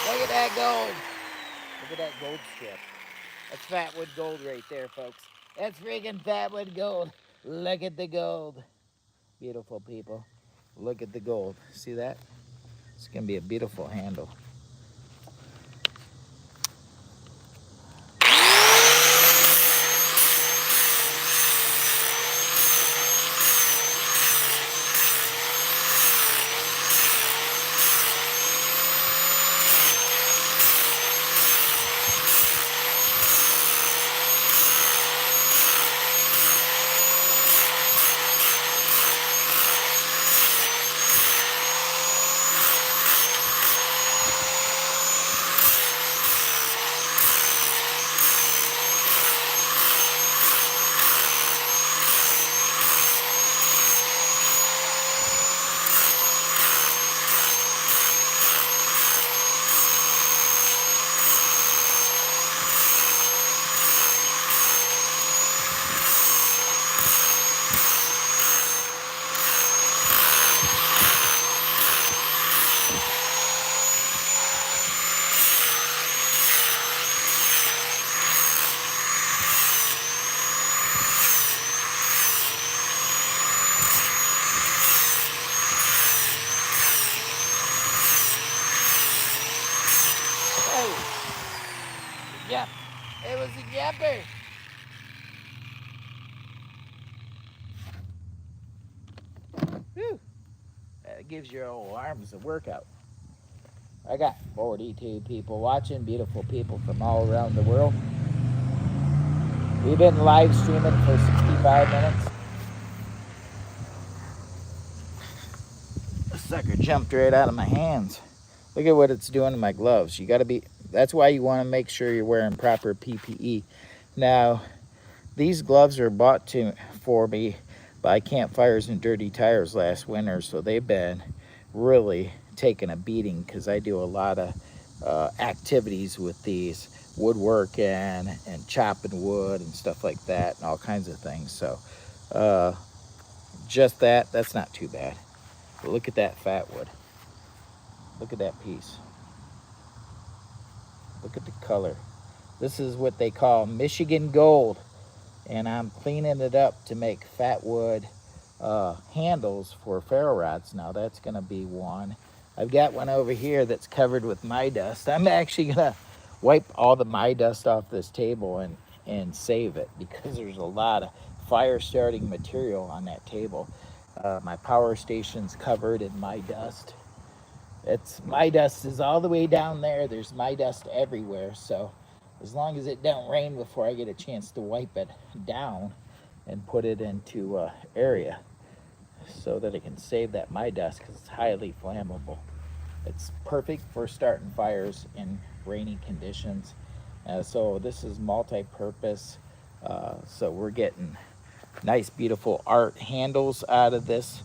Look at that gold. Look at that gold strip. That's Fatwood gold right there, folks. That's freaking Fatwood gold. Look at the gold. Beautiful people. Look at the gold. See that? It's going to be a beautiful handle. It was a jumper. Whew. That gives your old arms a workout. I got 42 people watching, beautiful people from all around the world. We've been live streaming for 65 minutes. The sucker jumped right out of my hands. Look at what it's doing to my gloves. You got to be, that's why you want to make sure you're wearing proper PPE. Now, these gloves are bought for me by Campfires and Dirty Tires last winter, so they've been really taking a beating because I do a lot of activities with these, woodworking and chopping wood and stuff like that and all kinds of things. So just that's not too bad. But look at that Fatwood. Look at that piece. Look at the color. This is what they call Michigan Gold, and I'm cleaning it up to make Fatwood handles for ferro rods. Now that's going to be one. I've got one over here that's covered with my dust. I'm actually going to wipe all the my dust off this table and save it because there's a lot of fire starting material on that table. My power station's covered in my dust. It's my dust is all the way down there. There's my dust everywhere. So as long as it don't rain before I get a chance to wipe it down and put it into an area so that it can save that my dust because it's highly flammable. It's perfect for starting fires in rainy conditions. So this is multi-purpose. So we're getting nice, beautiful art handles out of this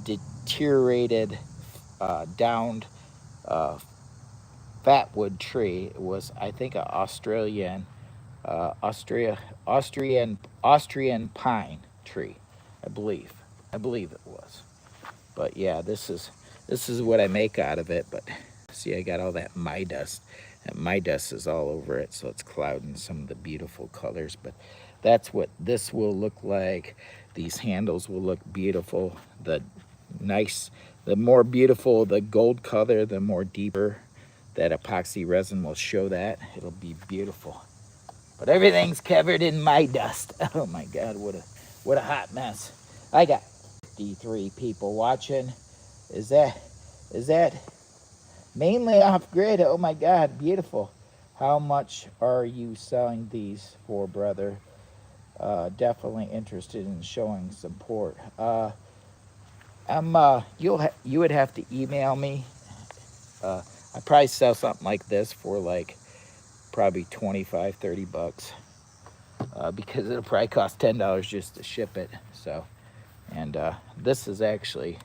deteriorated, downed Fatwood tree. It was, I think, an Australian pine tree, I believe it was. But yeah, this is what I make out of it. But see, I got all that my dust, and my dust is all over it, so it's clouding some of the beautiful colors. But that's what this will look like. These handles will look beautiful. The more beautiful the gold color, the more deeper that epoxy resin will show that. It'll be beautiful. But everything's covered in my dust. Oh my God, what a hot mess. I got 53 people watching. Is that mainly off grid? Oh my God, beautiful. How much are you selling these for, brother? Definitely interested in showing support. You would have to email me. I probably sell something like this for like probably 25, 30 bucks. Because it'll probably cost $10 just to ship it. So, and this is actually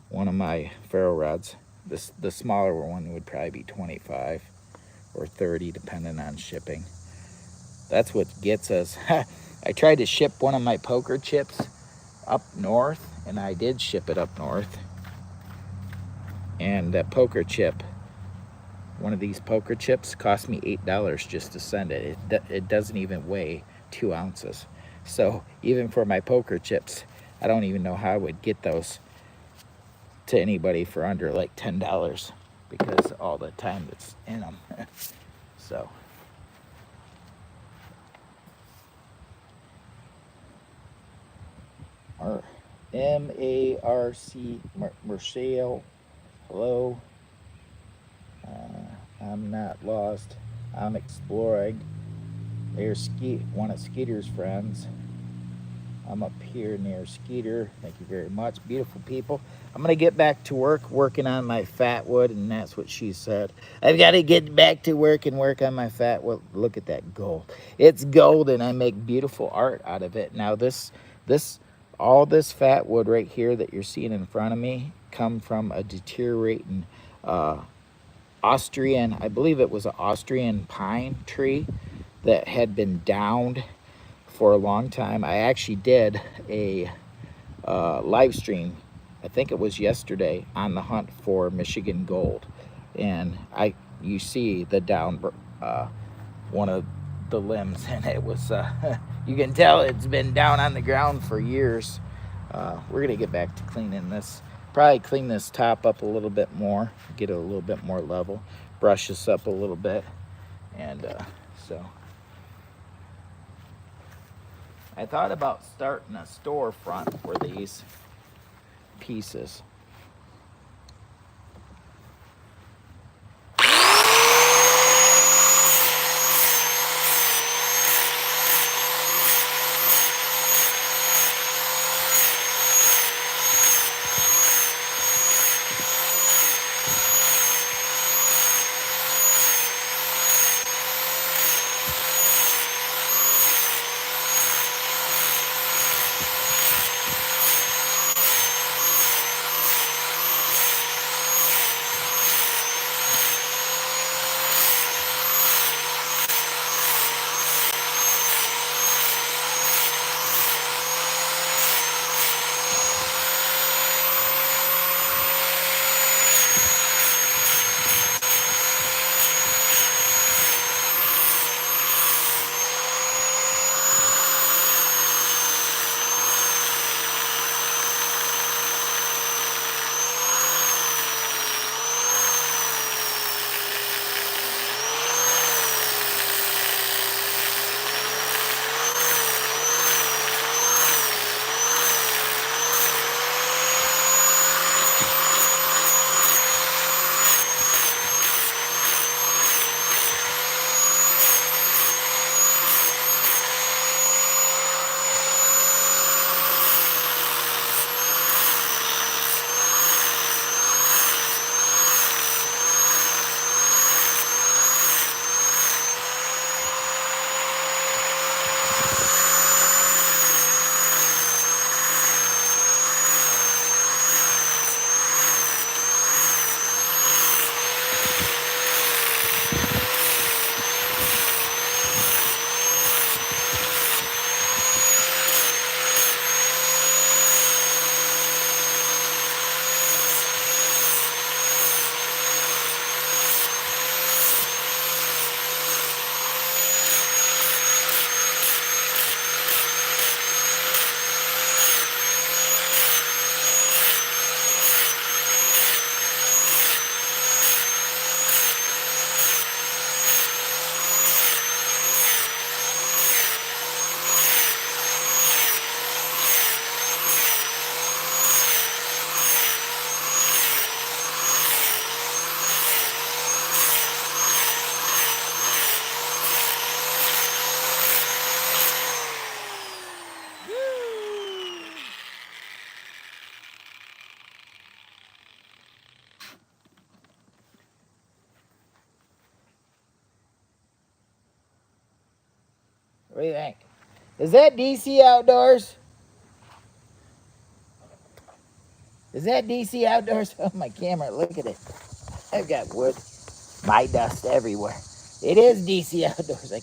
one of my ferro rods. The smaller one would probably be 25 or 30 depending on shipping. That's what gets us. I tried to ship one of my poker chips up north, and I did ship it up north. And that poker chip, one of these poker chips, cost me $8 just to send it. It doesn't even weigh 2 ounces. So even for my poker chips, I don't even know how I would get those to anybody for under like $10 because all the time that's in them. So. M-A-R-C, Marshall, hello. I'm not lost. I'm exploring. There's one of Skeeter's friends. I'm up here near Skeeter. Thank you very much. Beautiful people. I'm going to get back to work working on my Fatwood, and that's what she said. I've got to get back to work and work on my Fatwood. Look at that gold. It's gold, and I make beautiful art out of it. Now, all this Fatwood right here that you're seeing in front of me come from a deteriorating Austrian, I believe it was an Austrian pine tree that had been downed for a long time. I actually did a live stream, I think it was yesterday, on the hunt for Michigan gold. And you see the down, one of the limbs, and it was, you can tell it's been down on the ground for years. We're gonna get back to cleaning this. Probably clean this top up a little bit more, get it a little bit more level, brush this up a little bit, And so I thought about starting a storefront for these pieces. What do you think? Is that DC Outdoors? Is that DC Outdoors? Oh, my camera, look at it. I've got wood, my dust everywhere. It is DC Outdoors. I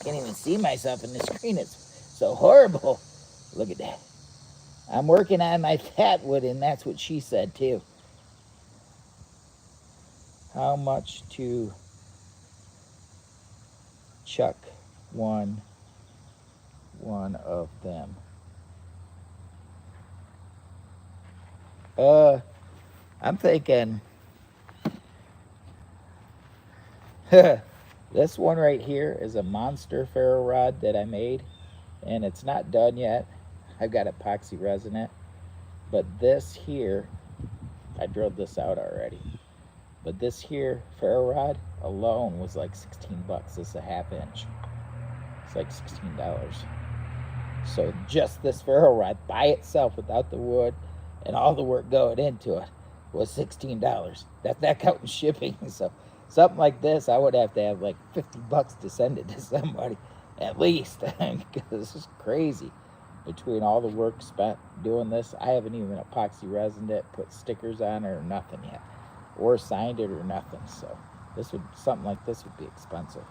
can't even see myself in the screen. It's so horrible. Look at that. I'm working on my Fatwood, and that's what she said too. How much to chuck one of them? I'm thinking this one right here is a monster ferro rod that I made, and it's not done yet. I've got epoxy resin it, but this here, I drilled this out already. But this here ferro rod alone was like 16 bucks. This is a half inch. It's like $16. So just this ferro rod by itself without the wood and all the work going into it was $16. That's not counting shipping. So something like this, I would have to have like 50 bucks to send it to somebody at least, because this is crazy. Between all the work spent doing this, I haven't even epoxy resined it, put stickers on it or nothing yet, or signed it or nothing. So something like this would be expensive.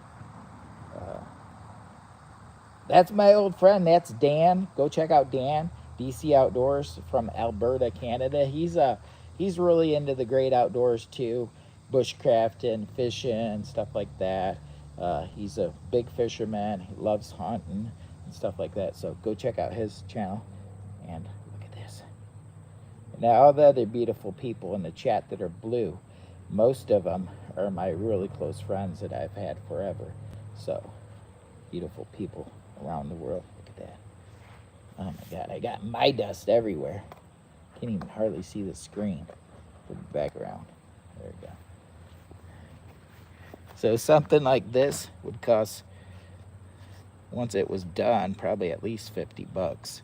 That's my old friend. That's Dan. Go check out Dan, DC Outdoors from Alberta, Canada. He's really into the great outdoors too, bushcrafting, fishing, stuff like that. He's a big fisherman. He loves hunting and stuff like that. So go check out his channel. And look at this. Now all the other beautiful people in the chat that are blue. Most of them are my really close friends that I've had forever. So, beautiful people around the world. Look at that. Oh my God, I got my dust everywhere. Can't even hardly see the screen from the background. There we go. So something like this would cost, once it was done, probably at least 50 bucks.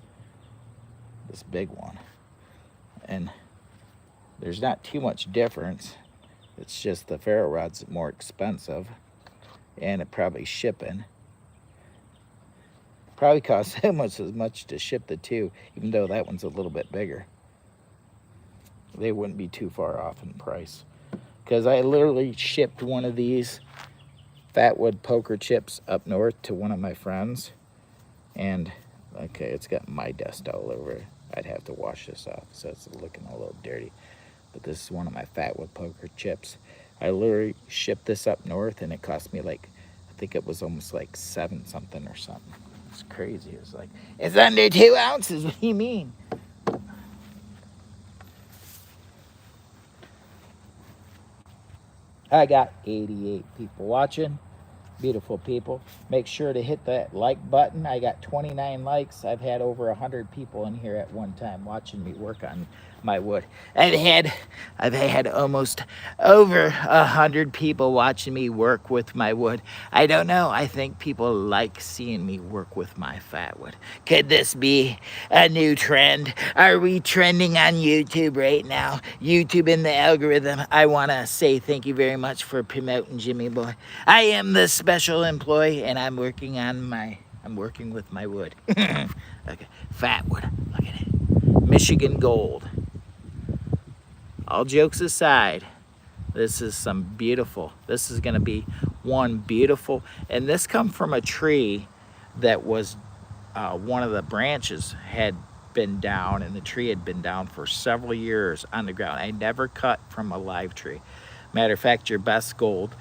This big one. And there's not too much difference. It's just the ferro rod's more expensive, and it probably shipping. Probably costs almost as much to ship the two, even though that one's a little bit bigger. They wouldn't be too far off in price. Because I literally shipped one of these Fatwood poker chips up north to one of my friends. And, okay, it's got my dust all over it. I'd have to wash this off, so it's looking a little dirty. But this is one of my Fatwood poker chips. I literally shipped this up north, and it cost me like, I think it was almost like 7 something or something. It's crazy. It was like, it's under 2 ounces. What do you mean? I got 88 people watching. Beautiful people. Make sure to hit that like button. I got 29 likes. I've had over 100 people in here at one time watching me work on my wood. I've had almost over 100 people watching me work with my wood. I don't know. I think people like seeing me work with my Fatwood. Could this be a new trend? Are we trending on YouTube right now? YouTube in the algorithm. I want to say thank you very much for promoting Jimmy Boy. I am the special employee, and I'm working with my wood. Okay, Fatwood. Look at it. Michigan gold. All jokes aside, this is some beautiful. This is going to be one beautiful, and this come from a tree that was one of the branches had been down, and the tree had been down for several years on the ground. I never cut from a live tree. Matter of fact, your best gold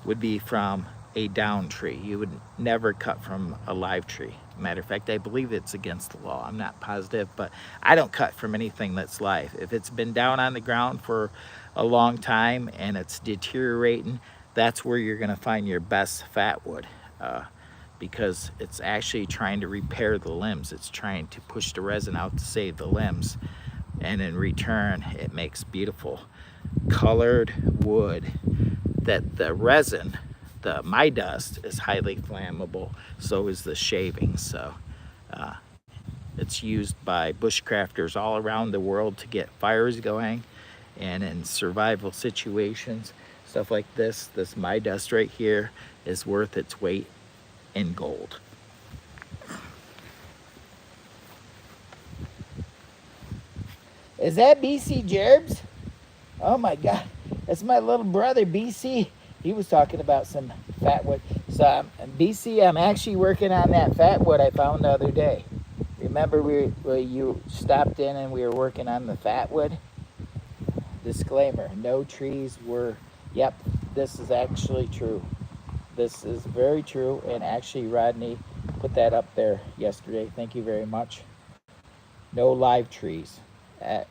would be from a down tree. You would never cut from a live tree. Matter of fact, I believe it's against the law. I'm not positive, but I don't cut from anything that's live. If it's been down on the ground for a long time and it's deteriorating, that's where you're gonna find your best Fatwood, because it's actually trying to repair the limbs. It's trying to push the resin out to save the limbs. And in return, it makes beautiful colored wood that the resin, the my dust, is highly flammable. So is the shavings. So it's used by bushcrafters all around the world to get fires going, and in survival situations, stuff like this my dust right here is worth its weight in gold. Is that BC Gerbs? Oh my God, that's my little brother BC. He was talking about some Fatwood. So BC, I'm actually working on that Fatwood I found the other day. Remember you stopped in and we were working on the Fatwood? Disclaimer, no trees were, yep, this is actually true. This is very true, and actually Rodney put that up there yesterday. Thank you very much. No live trees.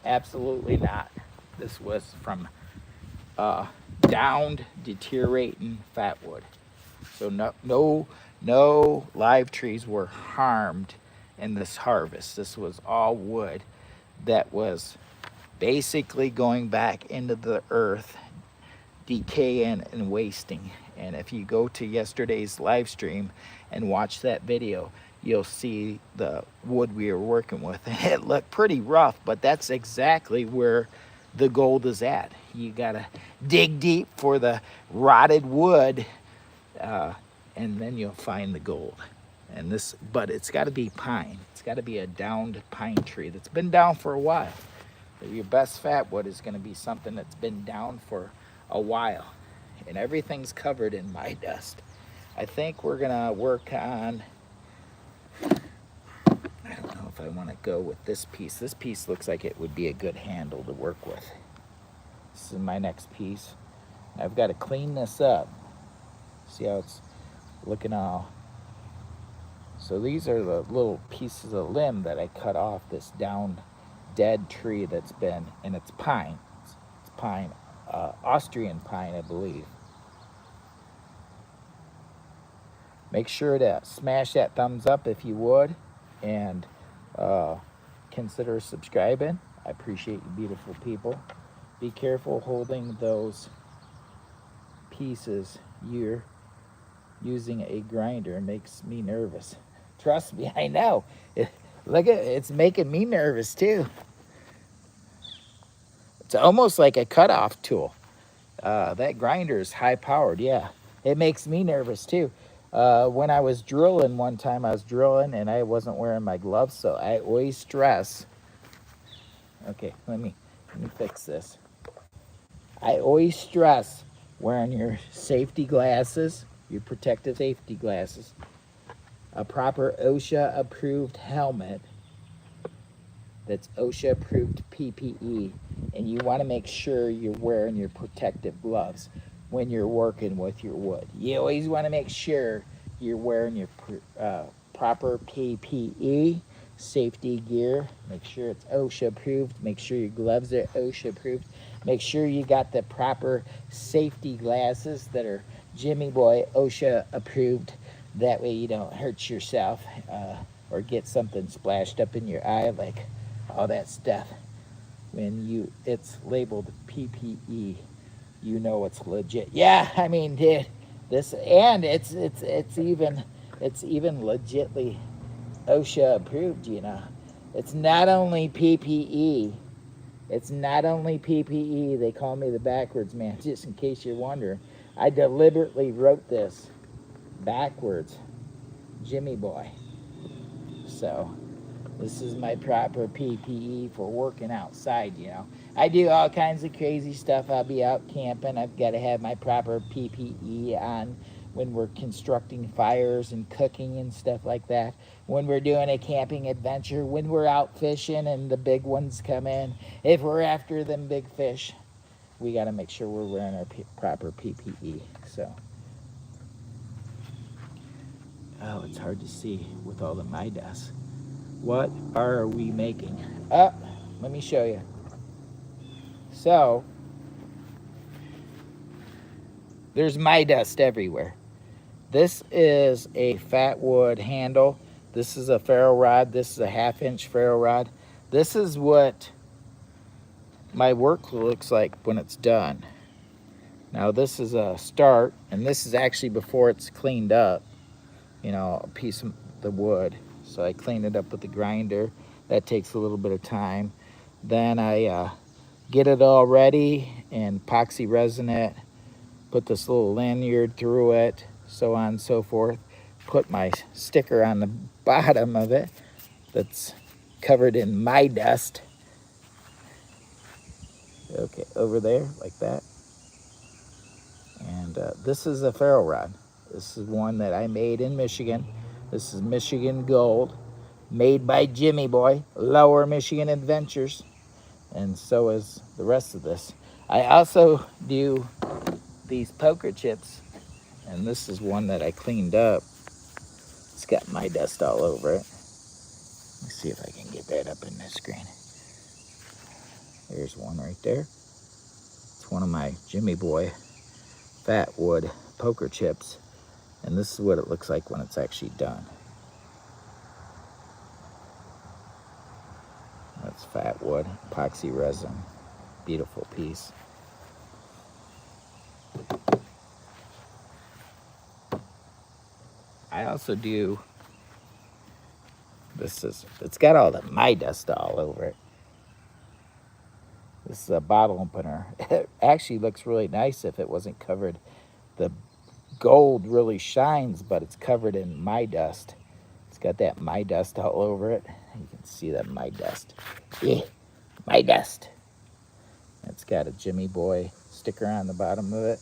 Absolutely not. This was from downed, deteriorating Fatwood. So no live trees were harmed in this harvest. This was all wood that was basically going back into the earth, decaying and wasting. And if you go to yesterday's live stream and watch that video, you'll see the wood we were working with. It looked pretty rough, but that's exactly where the gold is at. You gotta dig deep for the rotted wood, and then you'll find the gold. And this, but it's got to be pine. It's got to be a downed pine tree that's been down for a while. Your best Fatwood is going to be something that's been down for a while, and everything's covered in my dust. I think we're gonna work on, I don't know if I want to go with this piece. This piece looks like it would be a good handle to work with. This is my next piece. I've got to clean this up. See how it's looking all. So these are the little pieces of limb that I cut off this down dead tree that's been, and it's pine. It's pine, Austrian pine, I believe. Make sure to smash that thumbs up if you would, and consider subscribing. I appreciate you beautiful people. Be careful holding those pieces. You're using a grinder makes me nervous. Trust me, I know. Look at it's making me nervous too. It's almost like a cutoff tool. That grinder is high powered, yeah. It makes me nervous too. When I was drilling one time, I was drilling and I wasn't wearing my gloves, so I always stress. Okay, let me fix this. I always stress wearing your safety glasses, your protective safety glasses, a proper OSHA approved helmet that's OSHA approved PPE, and you want to make sure you're wearing your protective gloves when you're working with your wood. You always want to make sure you're wearing your proper PPE, safety gear. Make sure it's OSHA approved. Make sure your gloves are OSHA approved. Make sure you got the proper safety glasses that are Jimmy Boy OSHA approved. That way you don't hurt yourself or get something splashed up in your eye, like all that stuff. When it's labeled PPE, you know it's legit. Yeah, I mean, dude, this, and it's even legitly OSHA approved, you know. It's not only PPE. It's not only PPE. They call me the backwards man, just in case you're wondering. I deliberately wrote this backwards, Jimmy Boy. So this is my proper PPE for working outside, you know. I do all kinds of crazy stuff. I'll be out camping. I've got to have my proper PPE on when we're constructing fires and cooking and stuff like that. When we're doing a camping adventure, when we're out fishing and the big ones come in. If we're after them big fish, we got to make sure we're wearing our proper PPE. So, oh, it's hard to see with all the my dust. What are we making? Let me show you. So, there's my dust everywhere. This is a Fatwood handle. This is a ferro rod. This is a 1/2-inch ferro rod. This is what my work looks like when it's done. Now this is a start, and this is actually before it's cleaned up, you know, a piece of the wood. So I clean it up with the grinder. That takes a little bit of time. Then I get it all ready and epoxy resin it, put this little lanyard through it, so on and so forth. Put my sticker on the bottom of it that's covered in my dust. Okay, over there, like that. And this is a ferro rod. This is one that I made in Michigan. This is Michigan Gold, made by Jimmy Boy, Lower Michigan Adventures. And so is the rest of this. I also do these poker chips, and this is one that I cleaned up. It's got my dust all over it. Let's see if I can get that up in the screen. There's one right there. It's one of my Jimmy Boy Fatwood poker chips, and this is what it looks like when it's actually done. That's Fatwood epoxy resin. Beautiful piece. I also do, it's got all the my dust all over it. This is a bottle opener. It actually looks really nice if it wasn't covered. The gold really shines, but it's covered in my dust. It's got that my dust all over it. You can see that my dust. Yeah, my dust. It's got a Jimmy Boy sticker on the bottom of it.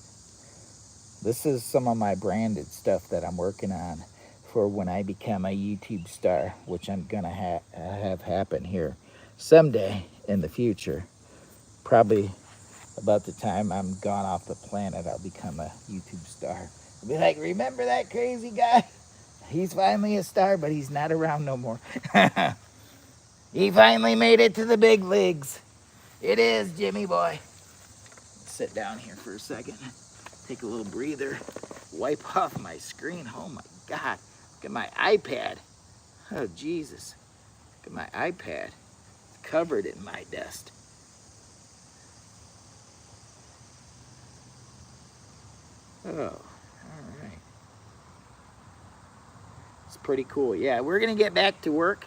This is some of my branded stuff that I'm working on for when I become a YouTube star, which I'm gonna have happen here someday in the future. Probably about the time I'm gone off the planet, I'll become a YouTube star. I'll be like, remember that crazy guy? He's finally a star, but he's not around no more. He finally made it to the big leagues. It is, Jimmy boy. Sit down here for a second. Take a little breather. Wipe off my screen. Oh my God. Look at my iPad. Oh Jesus. Look at my iPad. It's covered in my dust. Oh, all right. It's pretty cool. Yeah, we're gonna get back to work.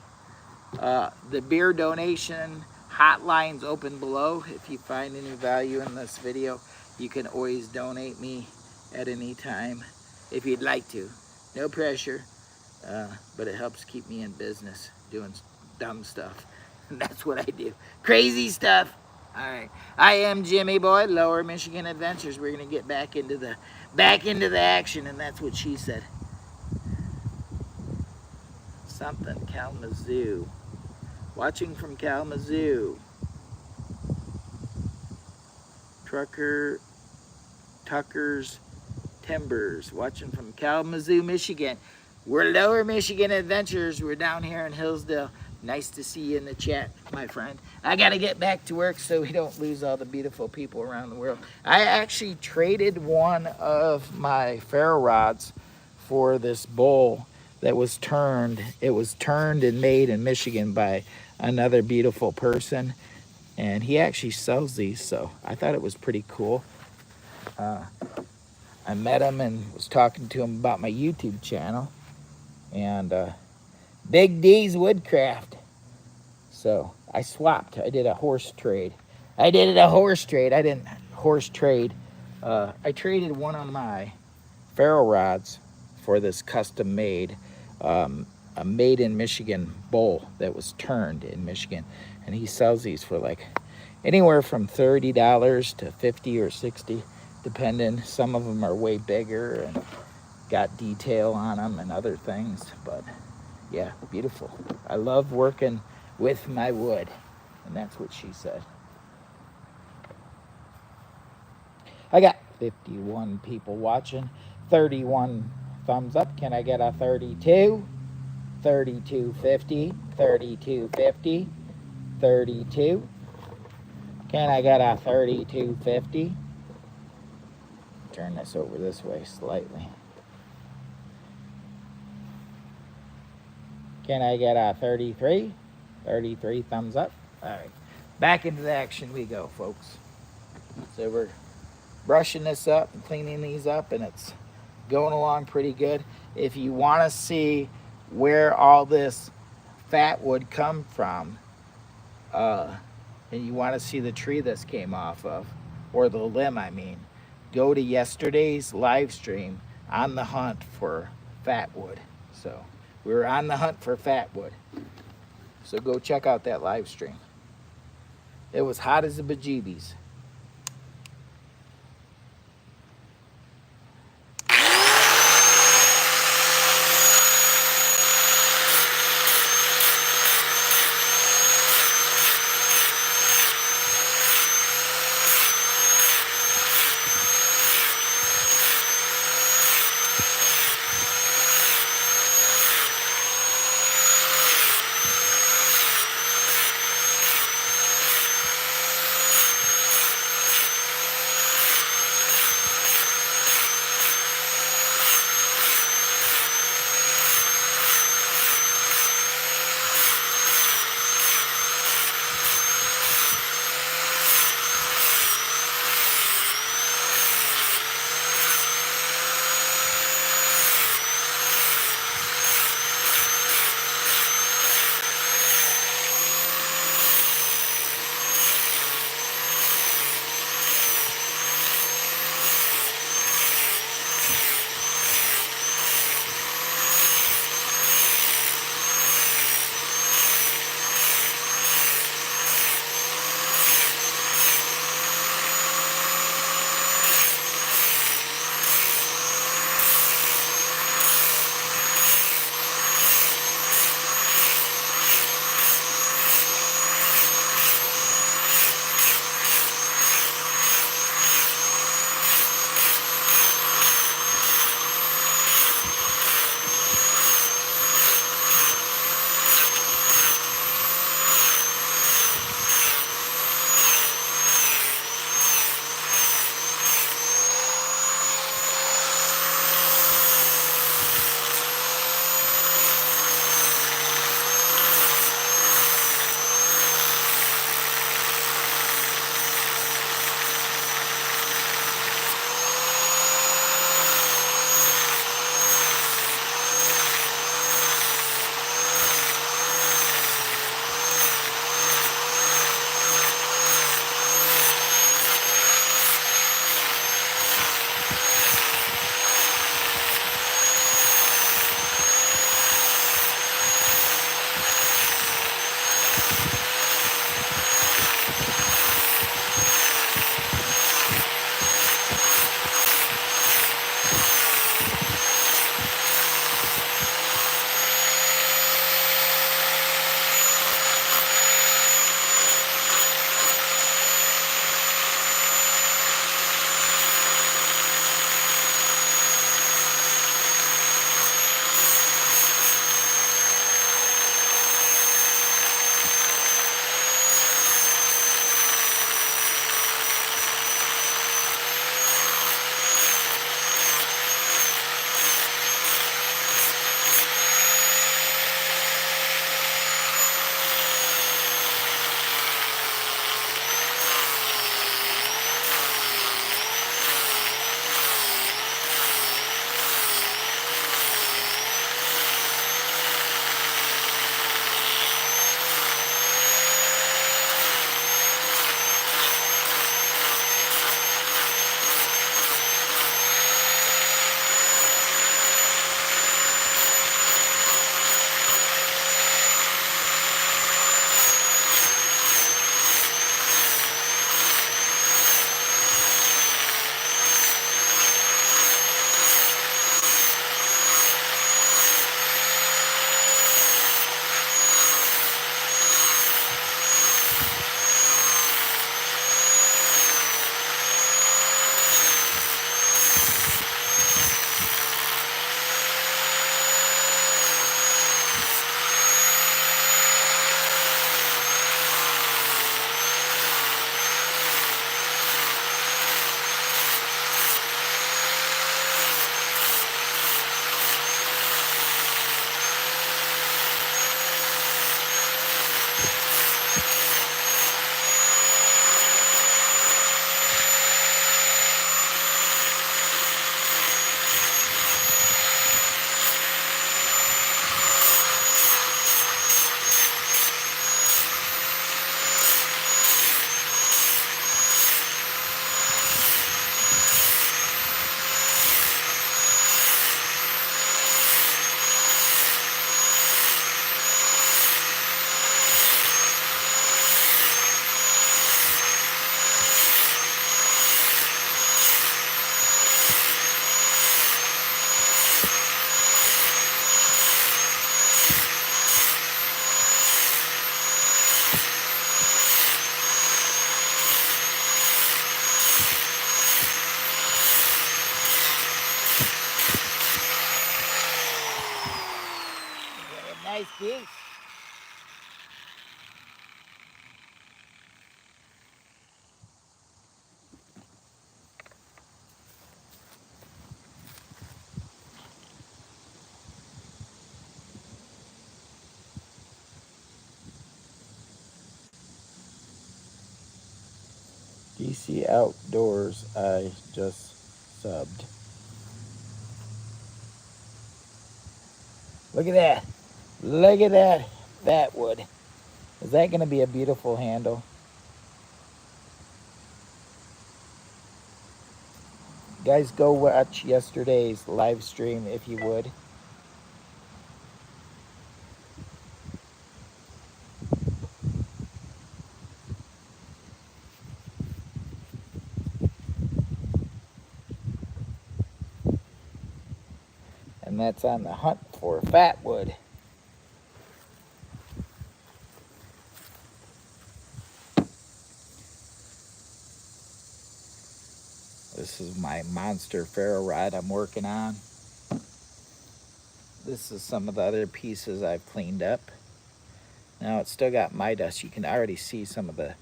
The beer donation hotline's open below. If you find any value in this video, you can always donate me at any time if you'd like to. No pressure, but it helps keep me in business doing dumb stuff. And that's what I do. Crazy stuff. All right. I am Jimmy Boy, Lower Michigan Adventures. We're gonna get back into the action, and that's what she said. Something Kalamazoo. Watching from Kalamazoo. Tucker's Timbers. Watching from Kalamazoo, Michigan. We're Lower Michigan Adventures. We're down here in Hillsdale. Nice to see you in the chat, my friend. I got to get back to work so we don't lose all the beautiful people around the world. I actually traded one of my ferro rods for this bowl that was turned. It was turned and made in Michigan by another beautiful person, and he actually sells these, so I thought it was pretty cool. I met him and was talking to him about my YouTube channel, and Big D's Woodcraft. So I swapped. I did a horse trade. I didn't horse trade. I traded one of my ferro rods for this custom made, a made in Michigan bowl that was turned in Michigan. And he sells these for like anywhere from $30 to $50 or $60, depending. Some of them are way bigger and got detail on them and other things, but yeah, beautiful. I love working with my wood, and that's what she said. I got 51 people watching, 31 thumbs up. Can I get a 32? 3250, 3250, 32. Can I get a 3250? Turn this over this way slightly. Can I get a 33? 33 thumbs up. All right, back into the action we go, folks. So we're brushing this up and cleaning these up, and it's going along pretty good. If you want to see where all this fatwood come from, and you want to see the tree this came off of, or the limb, I mean, go to yesterday's live stream on the hunt for fatwood. So we were on the hunt for fatwood. So go check out that live stream. It was hot as the bejeebies. Nice piece. DC Outdoors, I just subbed. Look at that. Look at that Fatwood. Is that going to be a beautiful handle? Guys, go watch yesterday's live stream if you would. And that's on the hunt for Fatwood. This is my monster ferro rod I'm working on. This is some of the other pieces I've cleaned up. Now it's still got my dust. You can already see some of the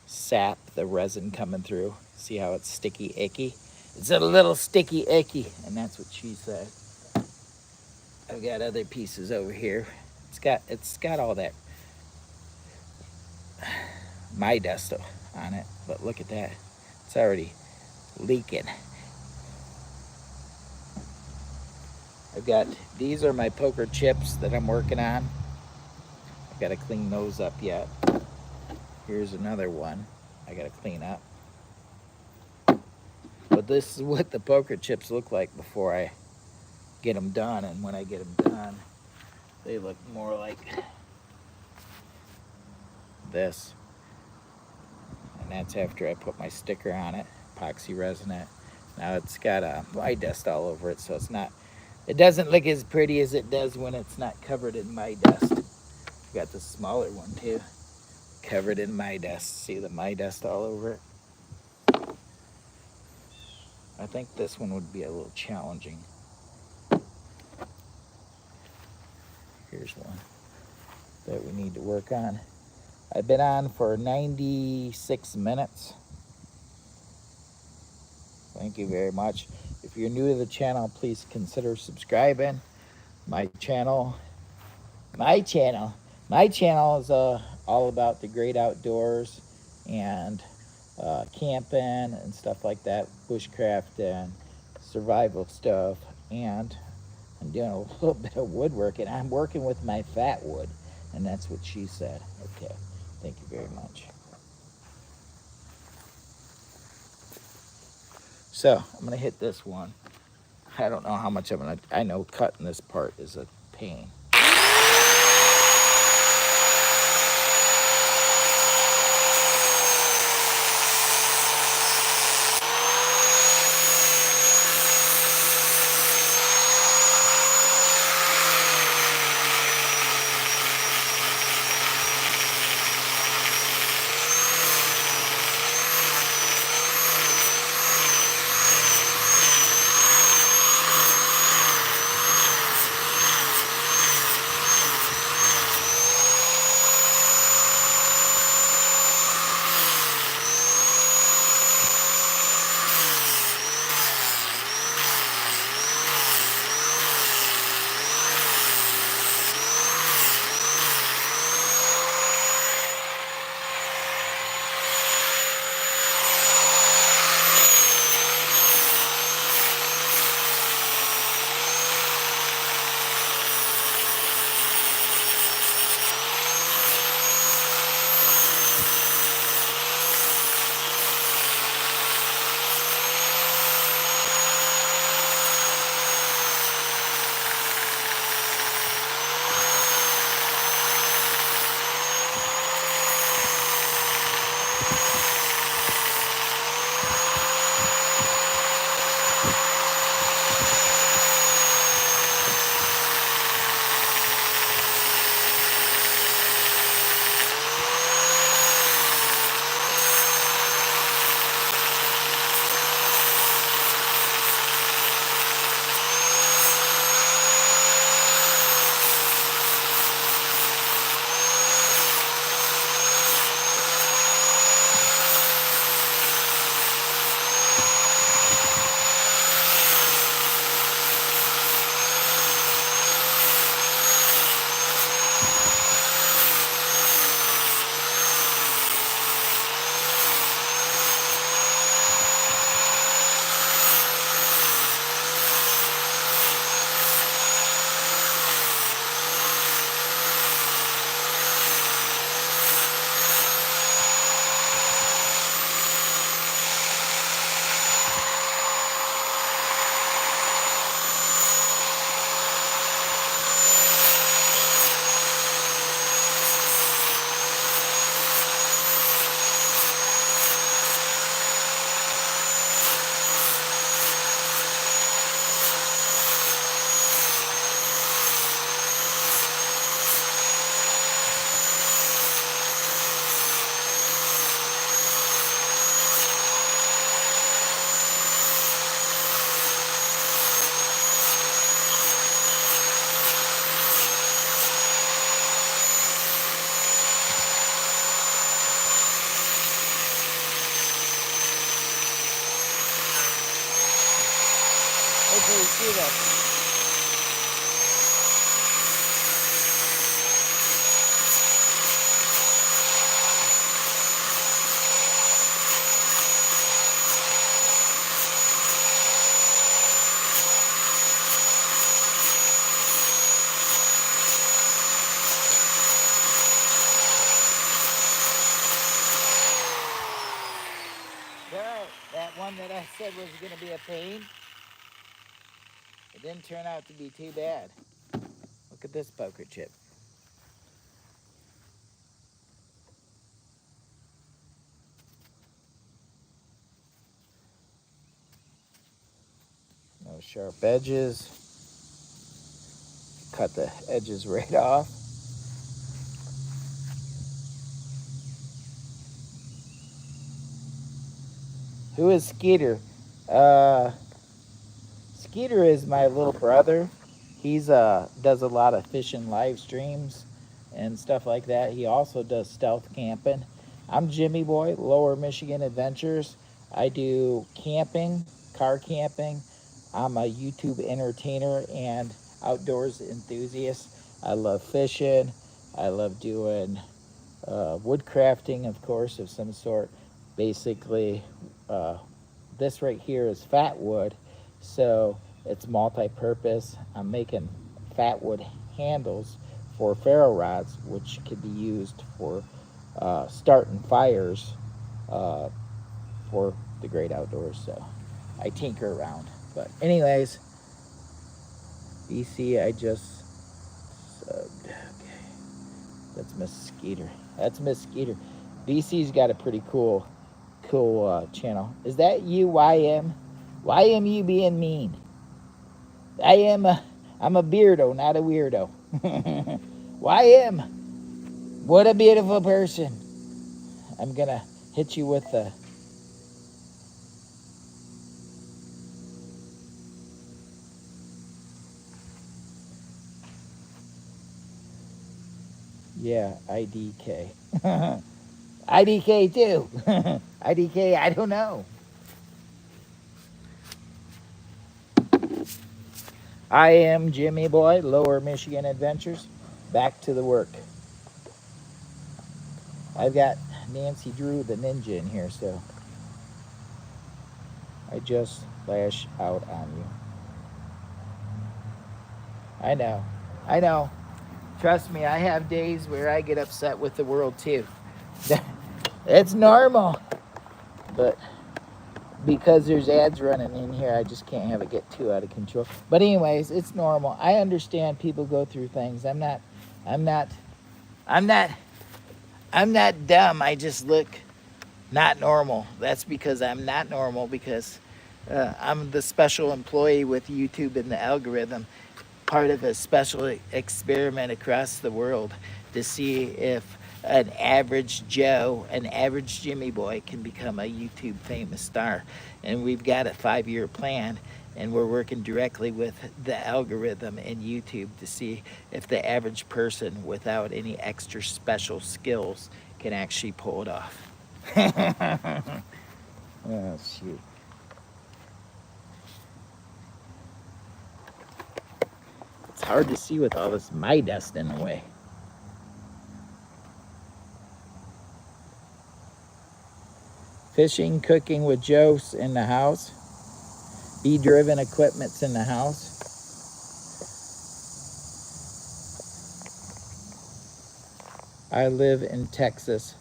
sap, the resin coming through. See how it's sticky icky? It's a little sticky icky, and that's what she said. I've got other pieces over here. It's got all that my dust on it, but look at that. It's already leaking. These are my poker chips that I'm working on. I've got to clean those up yet. Here's another one I got to clean up. But this is what the poker chips look like before I get them done, and when I get them done, they look more like this. And that's after I put my sticker on it, epoxy resin it. Now it's got my dust all over it, so it's not, it doesn't look as pretty as it does when it's not covered in my dust. Got the smaller one too, covered in my dust. See the my dust all over it? I think this one would be a little challenging. Here's one that we need to work on. I've been on for 96 minutes. Thank you very much. If you're new to the channel, please consider subscribing. My channel is all about the great outdoors and camping and stuff like that, bushcraft and survival stuff. And I'm doing a little bit of woodworking. I'm working with my Fatwood, and that's what she said. Okay, thank you very much. So I'm gonna hit this one. I don't know how much I'm gonna, I know cutting this part is a pain. Hopefully you see that. That one that I said was going to be a pain, it didn't turn out to be too bad. Look at this poker chip. No sharp edges. Cut the edges right off. Who is Skeeter? Uh, Skeeter is my little brother. He's does a lot of fishing live streams and stuff like that. He also does stealth camping. I'm Jimmy Boy, Lower Michigan Adventures. I do camping, car camping. I'm a YouTube entertainer and outdoors enthusiast. I love fishing. I love doing wood crafting, of course, of some sort. Basically, uh, this right here is Fatwood, so it's multi-purpose. I'm making Fatwood handles for ferro rods, which could be used for starting fires uh, for the great outdoors. So I tinker around. But anyways, BC, I just subbed. Okay, that's Miss Skeeter. That's Miss Skeeter. BC's got a pretty cool channel. Is that you, YM? YM, you being mean? I'm a beardo, not a weirdo. YM, what a beautiful person. I'm gonna hit you with the. Yeah, IDK. IDK too. IDK, I don't know. I am Jimmy Boy, Lower Michigan Adventures. Back to the work. I've got Nancy Drew the ninja in here, so I just lash out on you. I know. I know. Trust me, I have days where I get upset with the world too. It's normal. But because there's ads running in here, I just can't have it get too out of control. But anyways, it's normal. I understand people go through things. I'm not dumb. I just look not normal. That's because I'm not normal, because I'm the special employee with YouTube and the algorithm, part of a special experiment across the world to see if an average Joe, an average Jimmy Boy can become a YouTube famous star. And we've got a 5-year plan, and we're working directly with the algorithm and YouTube to see if the average person without any extra special skills can actually pull it off. Oh, shoot. It's hard to see with all this my dust in the way. Fishing, cooking with Joe's in the house. Bee-driven equipment's in the house. I live in Texas.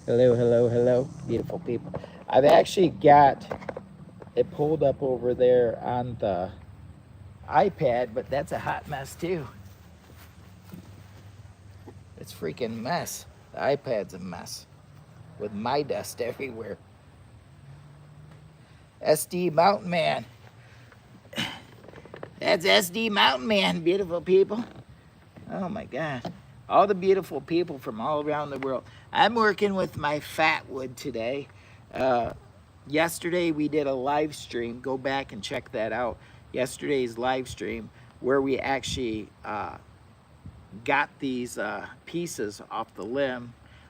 Hello, hello, hello, beautiful people. I've actually got it pulled up over there on the iPad, but that's a hot mess too. It's freaking mess. The iPad's a mess with my dust everywhere. SD Mountain Man. That's SD Mountain Man, beautiful people. Oh my God. All the beautiful people from all around the world. I'm working with my Fatwood today. Yesterday we did a live stream. Go back and check that out. Yesterday's live stream where we actually got these pieces off the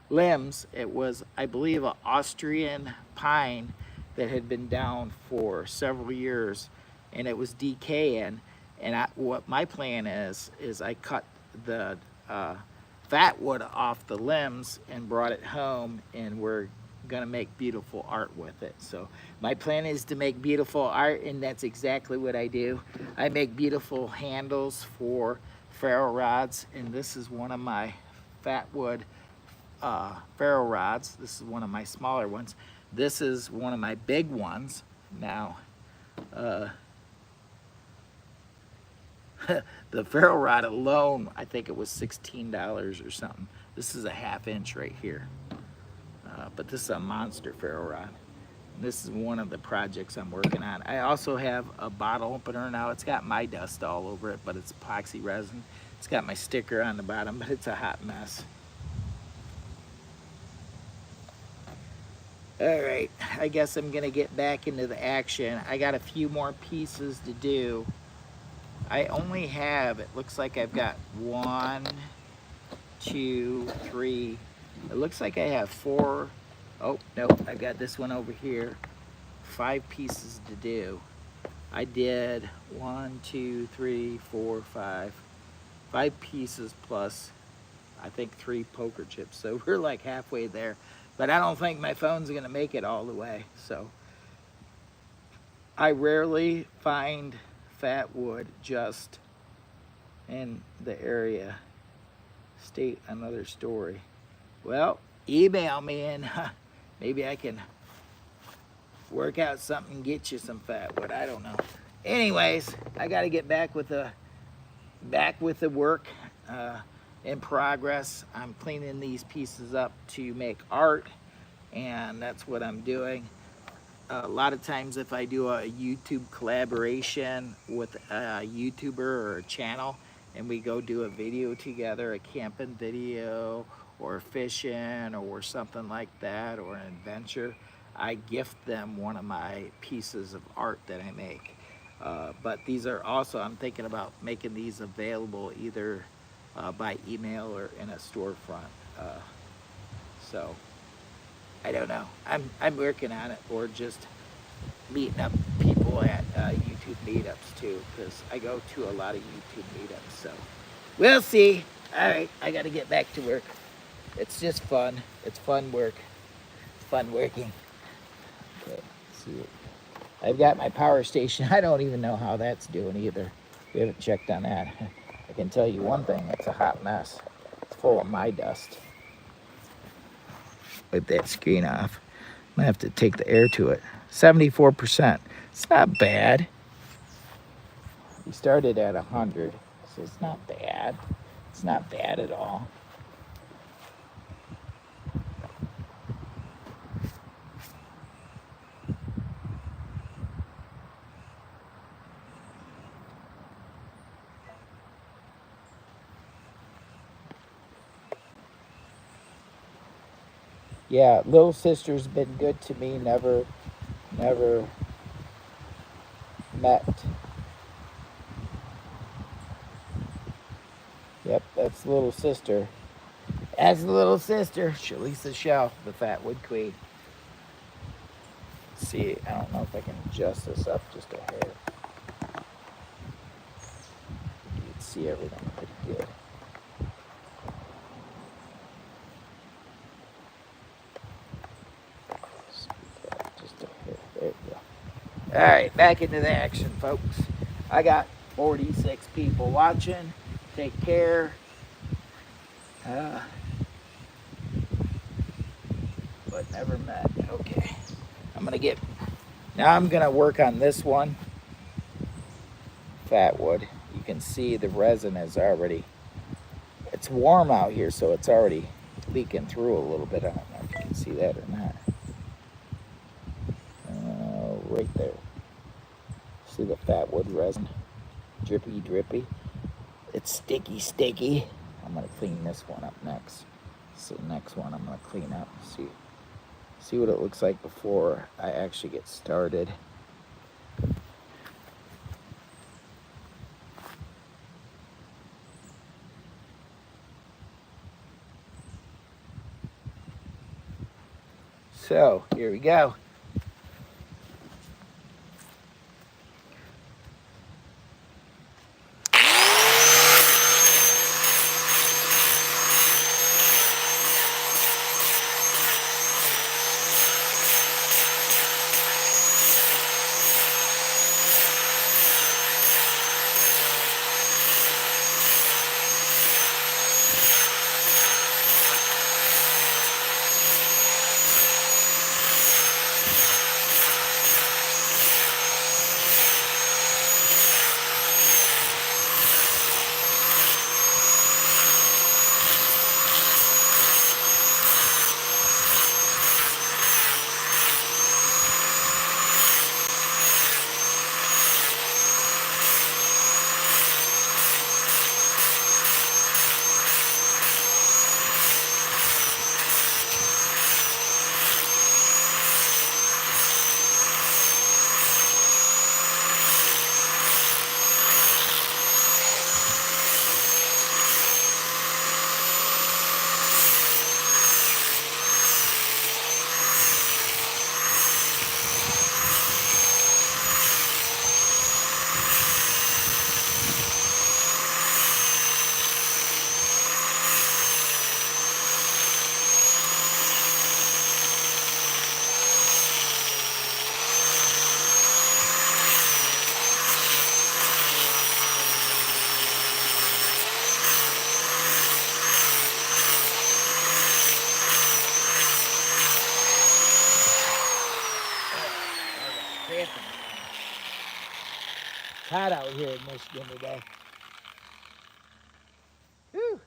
limbs. It was, I believe, an Austrian pine that had been down for several years, and it was decaying. And what my plan is I cut the Fatwood off the limbs and brought it home, and we're gonna make beautiful art with it. So my plan is to make beautiful art, and that's exactly what I do. I make beautiful handles for ferro rods, and this is one of my Fatwood ferro rods. This is one of my smaller ones. This is one of my big ones. Now the ferro rod alone, I think it was $16 or something. This is a 1/2 inch right here, but this is a monster ferro rod. This is one of the projects I'm working on. I also have a bottle opener now. It's got my dust all over it, but it's epoxy resin. It's got my sticker on the bottom, but it's a hot mess. All right, I guess I'm gonna get back into the action. I got a few more pieces to do. I only have, it looks like I've got 1, 2, 3. It looks like I have 4. Oh, no, I've got this one over here. 5 pieces to do. I did 1, 2, 3, 4, 5. 5 pieces plus, I think 3 poker chips. So we're like halfway there. But I don't think my phone's gonna make it all the way. So I rarely find Fatwood just in the area. State another story. Well, email me and maybe I can work out something and get you some Fatwood. I don't know. Anyways, I got to get back with the work in progress. I'm cleaning these pieces up to make art, and that's what I'm doing. A lot of times if I do a YouTube collaboration with a YouTuber or a channel and we go do a video together, a camping video or fishing or something like that, or an adventure, I gift them one of my pieces of art that I make. But these are also, I'm thinking about making these available either by email or in a storefront. So I don't know. I'm working on it, or just meeting up people at YouTube meetups too, because I go to a lot of YouTube meetups. So we'll see. All right, I got to get back to work. It's just fun. It's fun work. It's fun working. Okay, see it. I've got my power station. I don't even know how that's doing either. We haven't checked on that. I can tell you one thing, it's a hot mess. It's full of my dust. Wipe that screen off. I'm gonna have to take the air to it. 74%. It's not bad. We started at 100, so it's not bad. It's not bad at all. Yeah, little sister's been good to me, never met. Yep, that's little sister. That's little sister, Shalisa Shell, the Fatwood Queen. Let's see, I don't know if I can adjust this up just a hair. You can see everything pretty good. All right, back into the action, folks. I got 46 people watching. Take care. But never met. Okay. Now I'm gonna work on this one. Fatwood. You can see the resin is already, it's warm out here, so it's already leaking through a little bit. I don't know if you can see that or not. Right there. See the Fatwood resin? Drippy, drippy. It's sticky, sticky. I'm gonna clean this one up next. So the next one I'm gonna clean up. See what it looks like before I actually get started. So here we go. hot out here in Michigan today. Whew.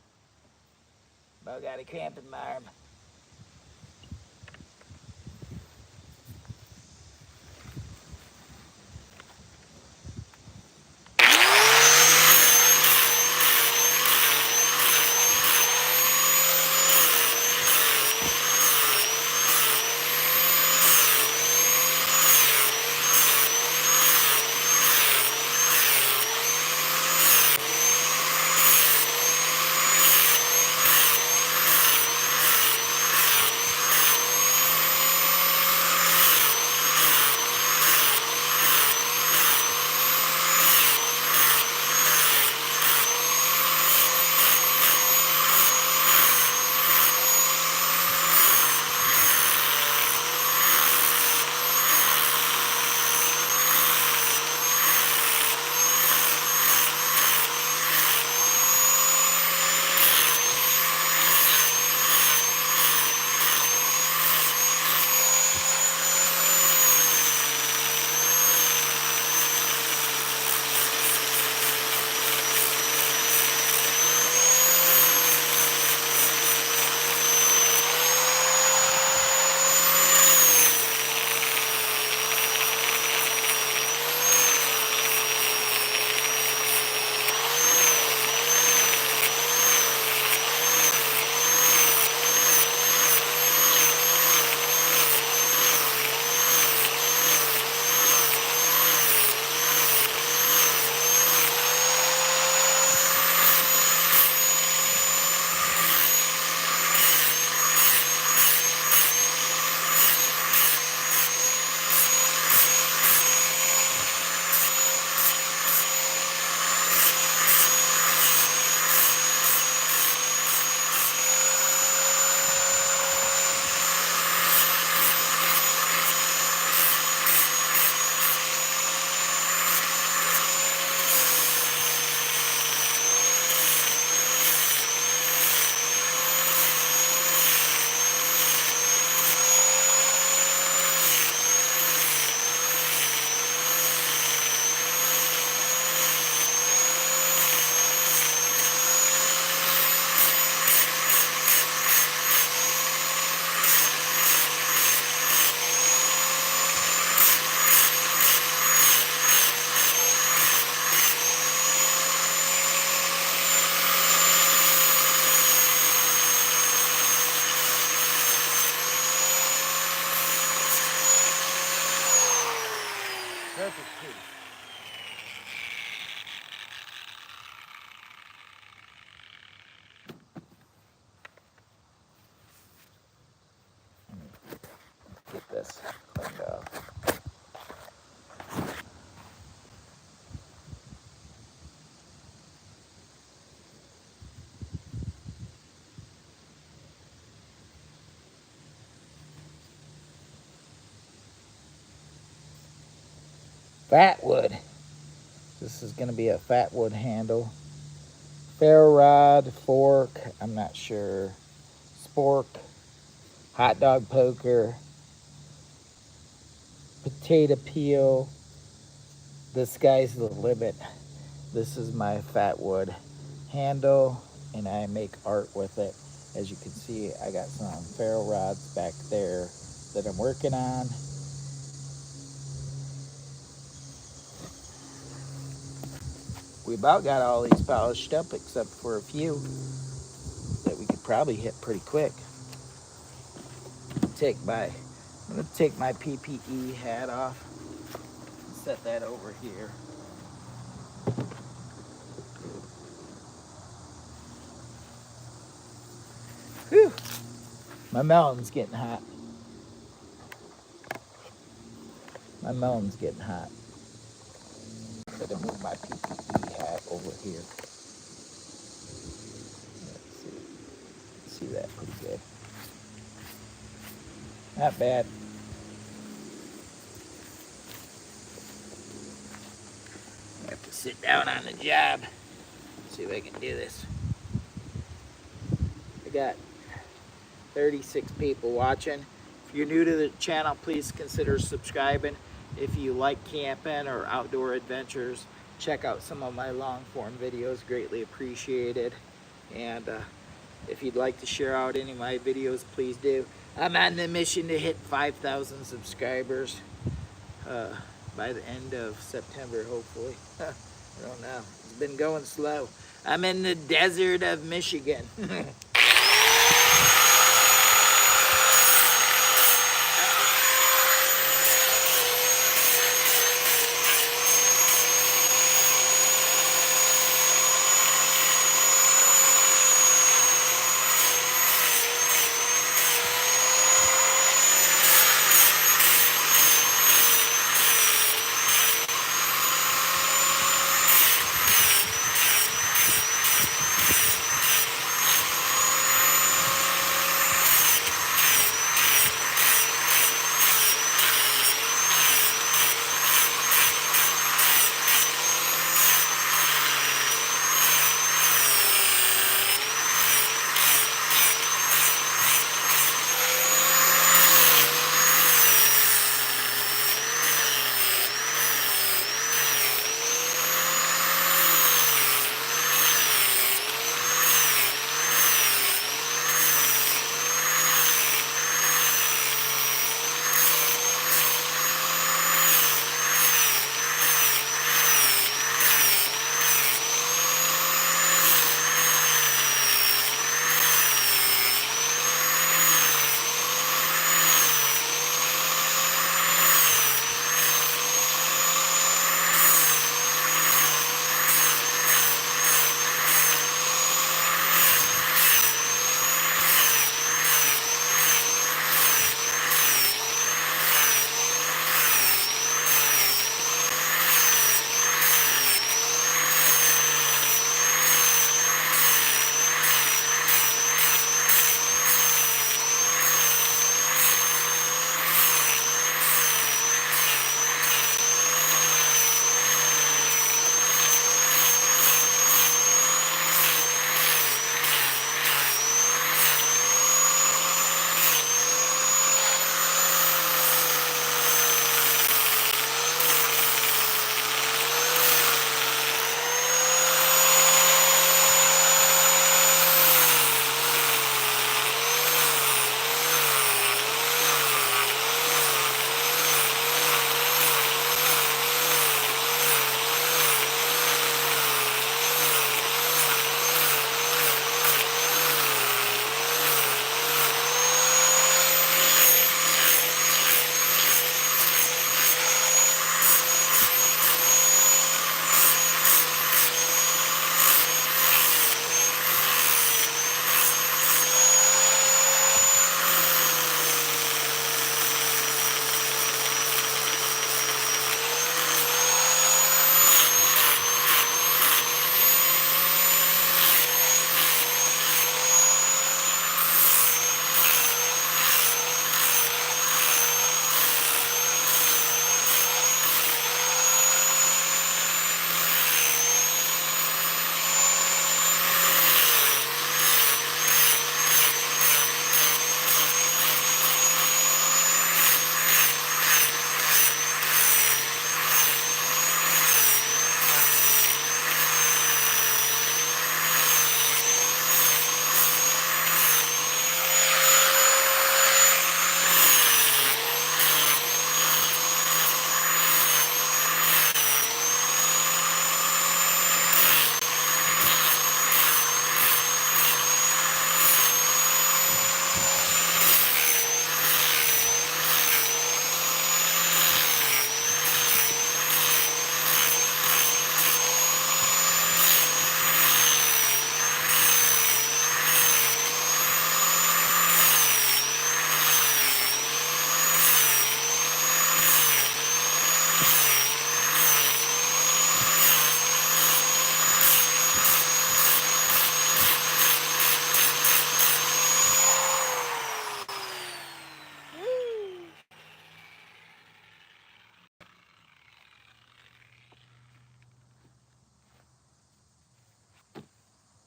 About got a cramp in my arm. Perfect piece. Get this cleaned off. Fatwood. This is going to be a Fatwood handle. Ferro rod, fork, I'm not sure. Spork, hot dog poker, potato peel. The sky's the limit. This is my Fatwood handle, and I make art with it. As you can see, I got some ferro rods back there that I'm working on. We about got all these polished up except for a few that we could probably hit pretty quick. I'm gonna take my PPE hat off and set that over here. Whew. My melon's getting hot. My melon's getting hot. I'm gonna move my PPE hat over here. Let's see that pretty good. Not bad. I have to sit down on the job. See if I can do this. I got 36 people watching. If you're new to the channel, please consider subscribing. If you like camping or outdoor adventures, check out some of my long form videos, greatly appreciated. And if you'd like to share out any of my videos, please do. I'm on the mission to hit 5,000 subscribers by the end of September, hopefully. I don't know. It's been going slow. I'm in the desert of Michigan.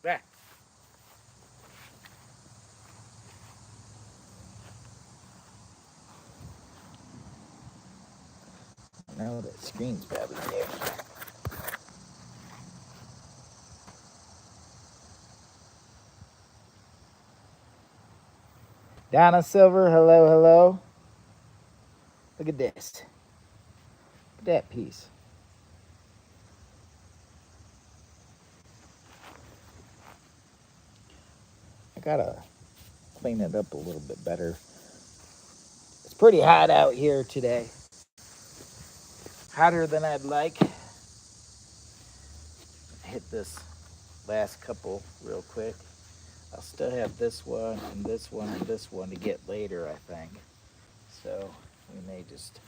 There. Now that screen's probably there. Donna Silver, hello, hello. Look at this. Look at that piece. I gotta clean it up a little bit better. It's pretty hot out here today. Hotter than I'd like. Hit this last couple real quick. I'll still have this one and this one and this one to get later, I think. So we may just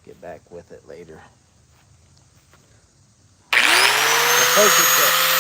get back with it later. Focus it.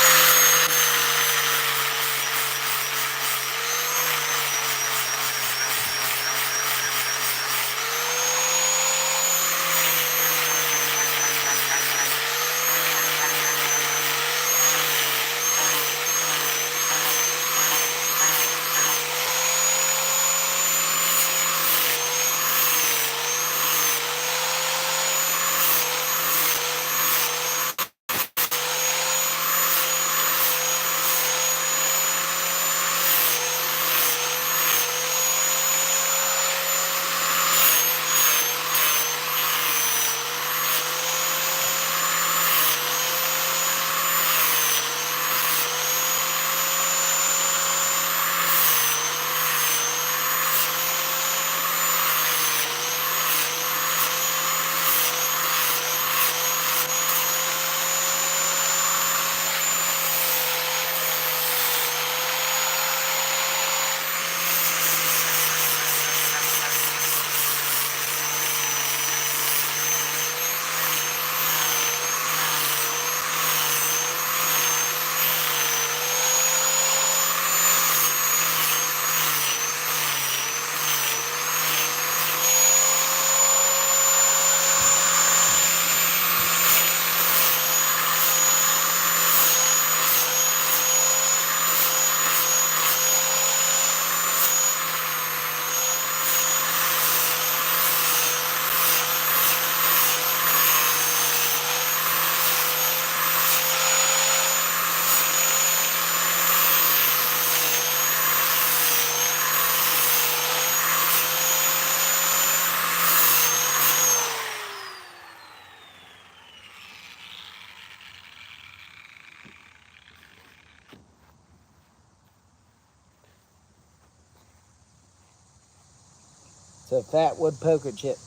It's a Fatwood poker chip.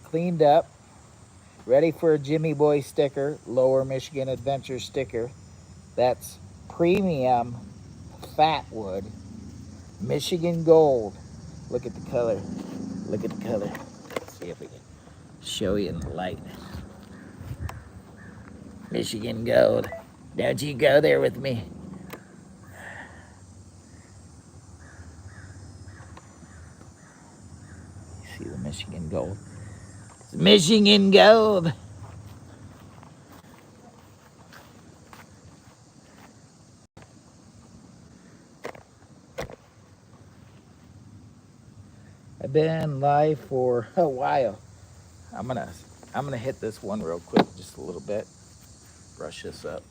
Cleaned up. Ready for a Jimmy Boy sticker. Lower Michigan Adventure sticker. That's premium Fatwood. Michigan Gold. Look at the color. Look at the color. Let's see if we can show you in the light. Michigan Gold. Don't you go there with me. You see the Michigan Gold? It's Michigan Gold. I've been live for a while. I'm gonna hit this one real quick, just a little bit. Brush this up.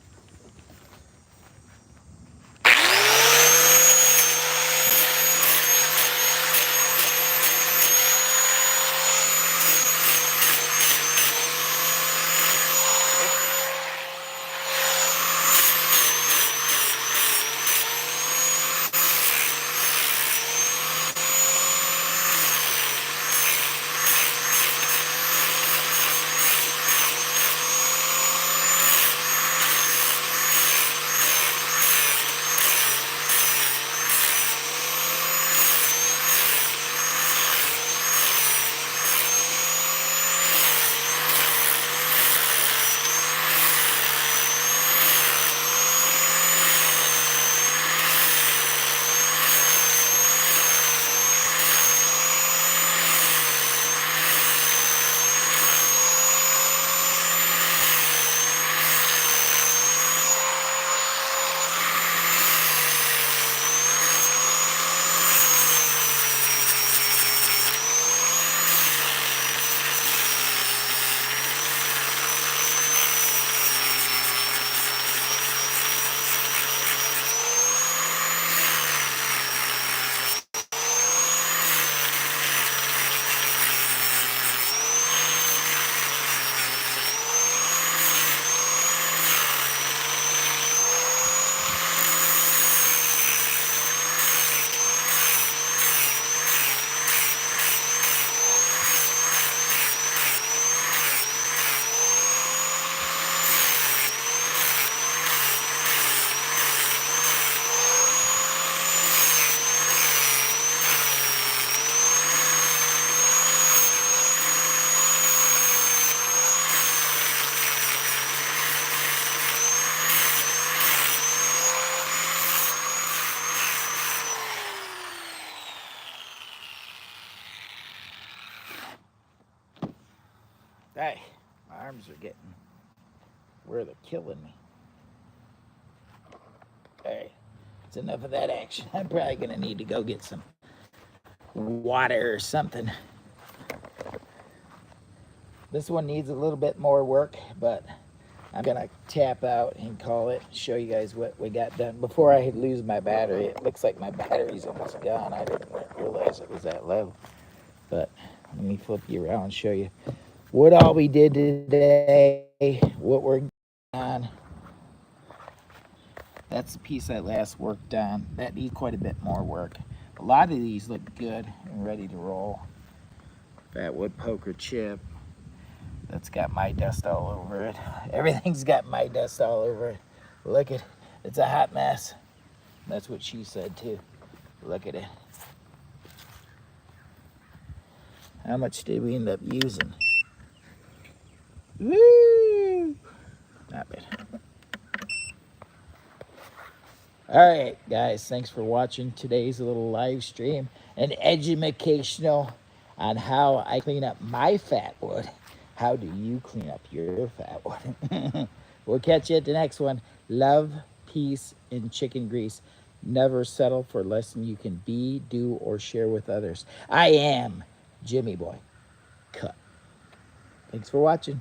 Hey, my arms are getting where they're killing me. Hey, it's enough of that action. I'm probably gonna need to go get some water or something. This one needs a little bit more work, but I'm gonna tap out and call it, show you guys what we got done. Before I lose my battery, it looks like my battery's almost gone. I didn't realize it was that low. But let me flip you around and show you what all we did today, what we're on. That's the piece I last worked on. That needs quite a bit more work. A lot of these look good and ready to roll. Fatwood poker chip. That's got my dust all over it. Everything's got my dust all over it. Look at it. It's a hot mess. That's what she said too. Look at it. How much did we end up using? Woo! Not bad. All right, guys, thanks for watching today's little live stream. An educational on how I clean up my fatwood. How do you clean up your fatwood? We'll catch you at the next one. Love, peace, and chicken grease. Never settle for less than you can be, do, or share with others. I am Jimmy Boy. Cut. Thanks for watching.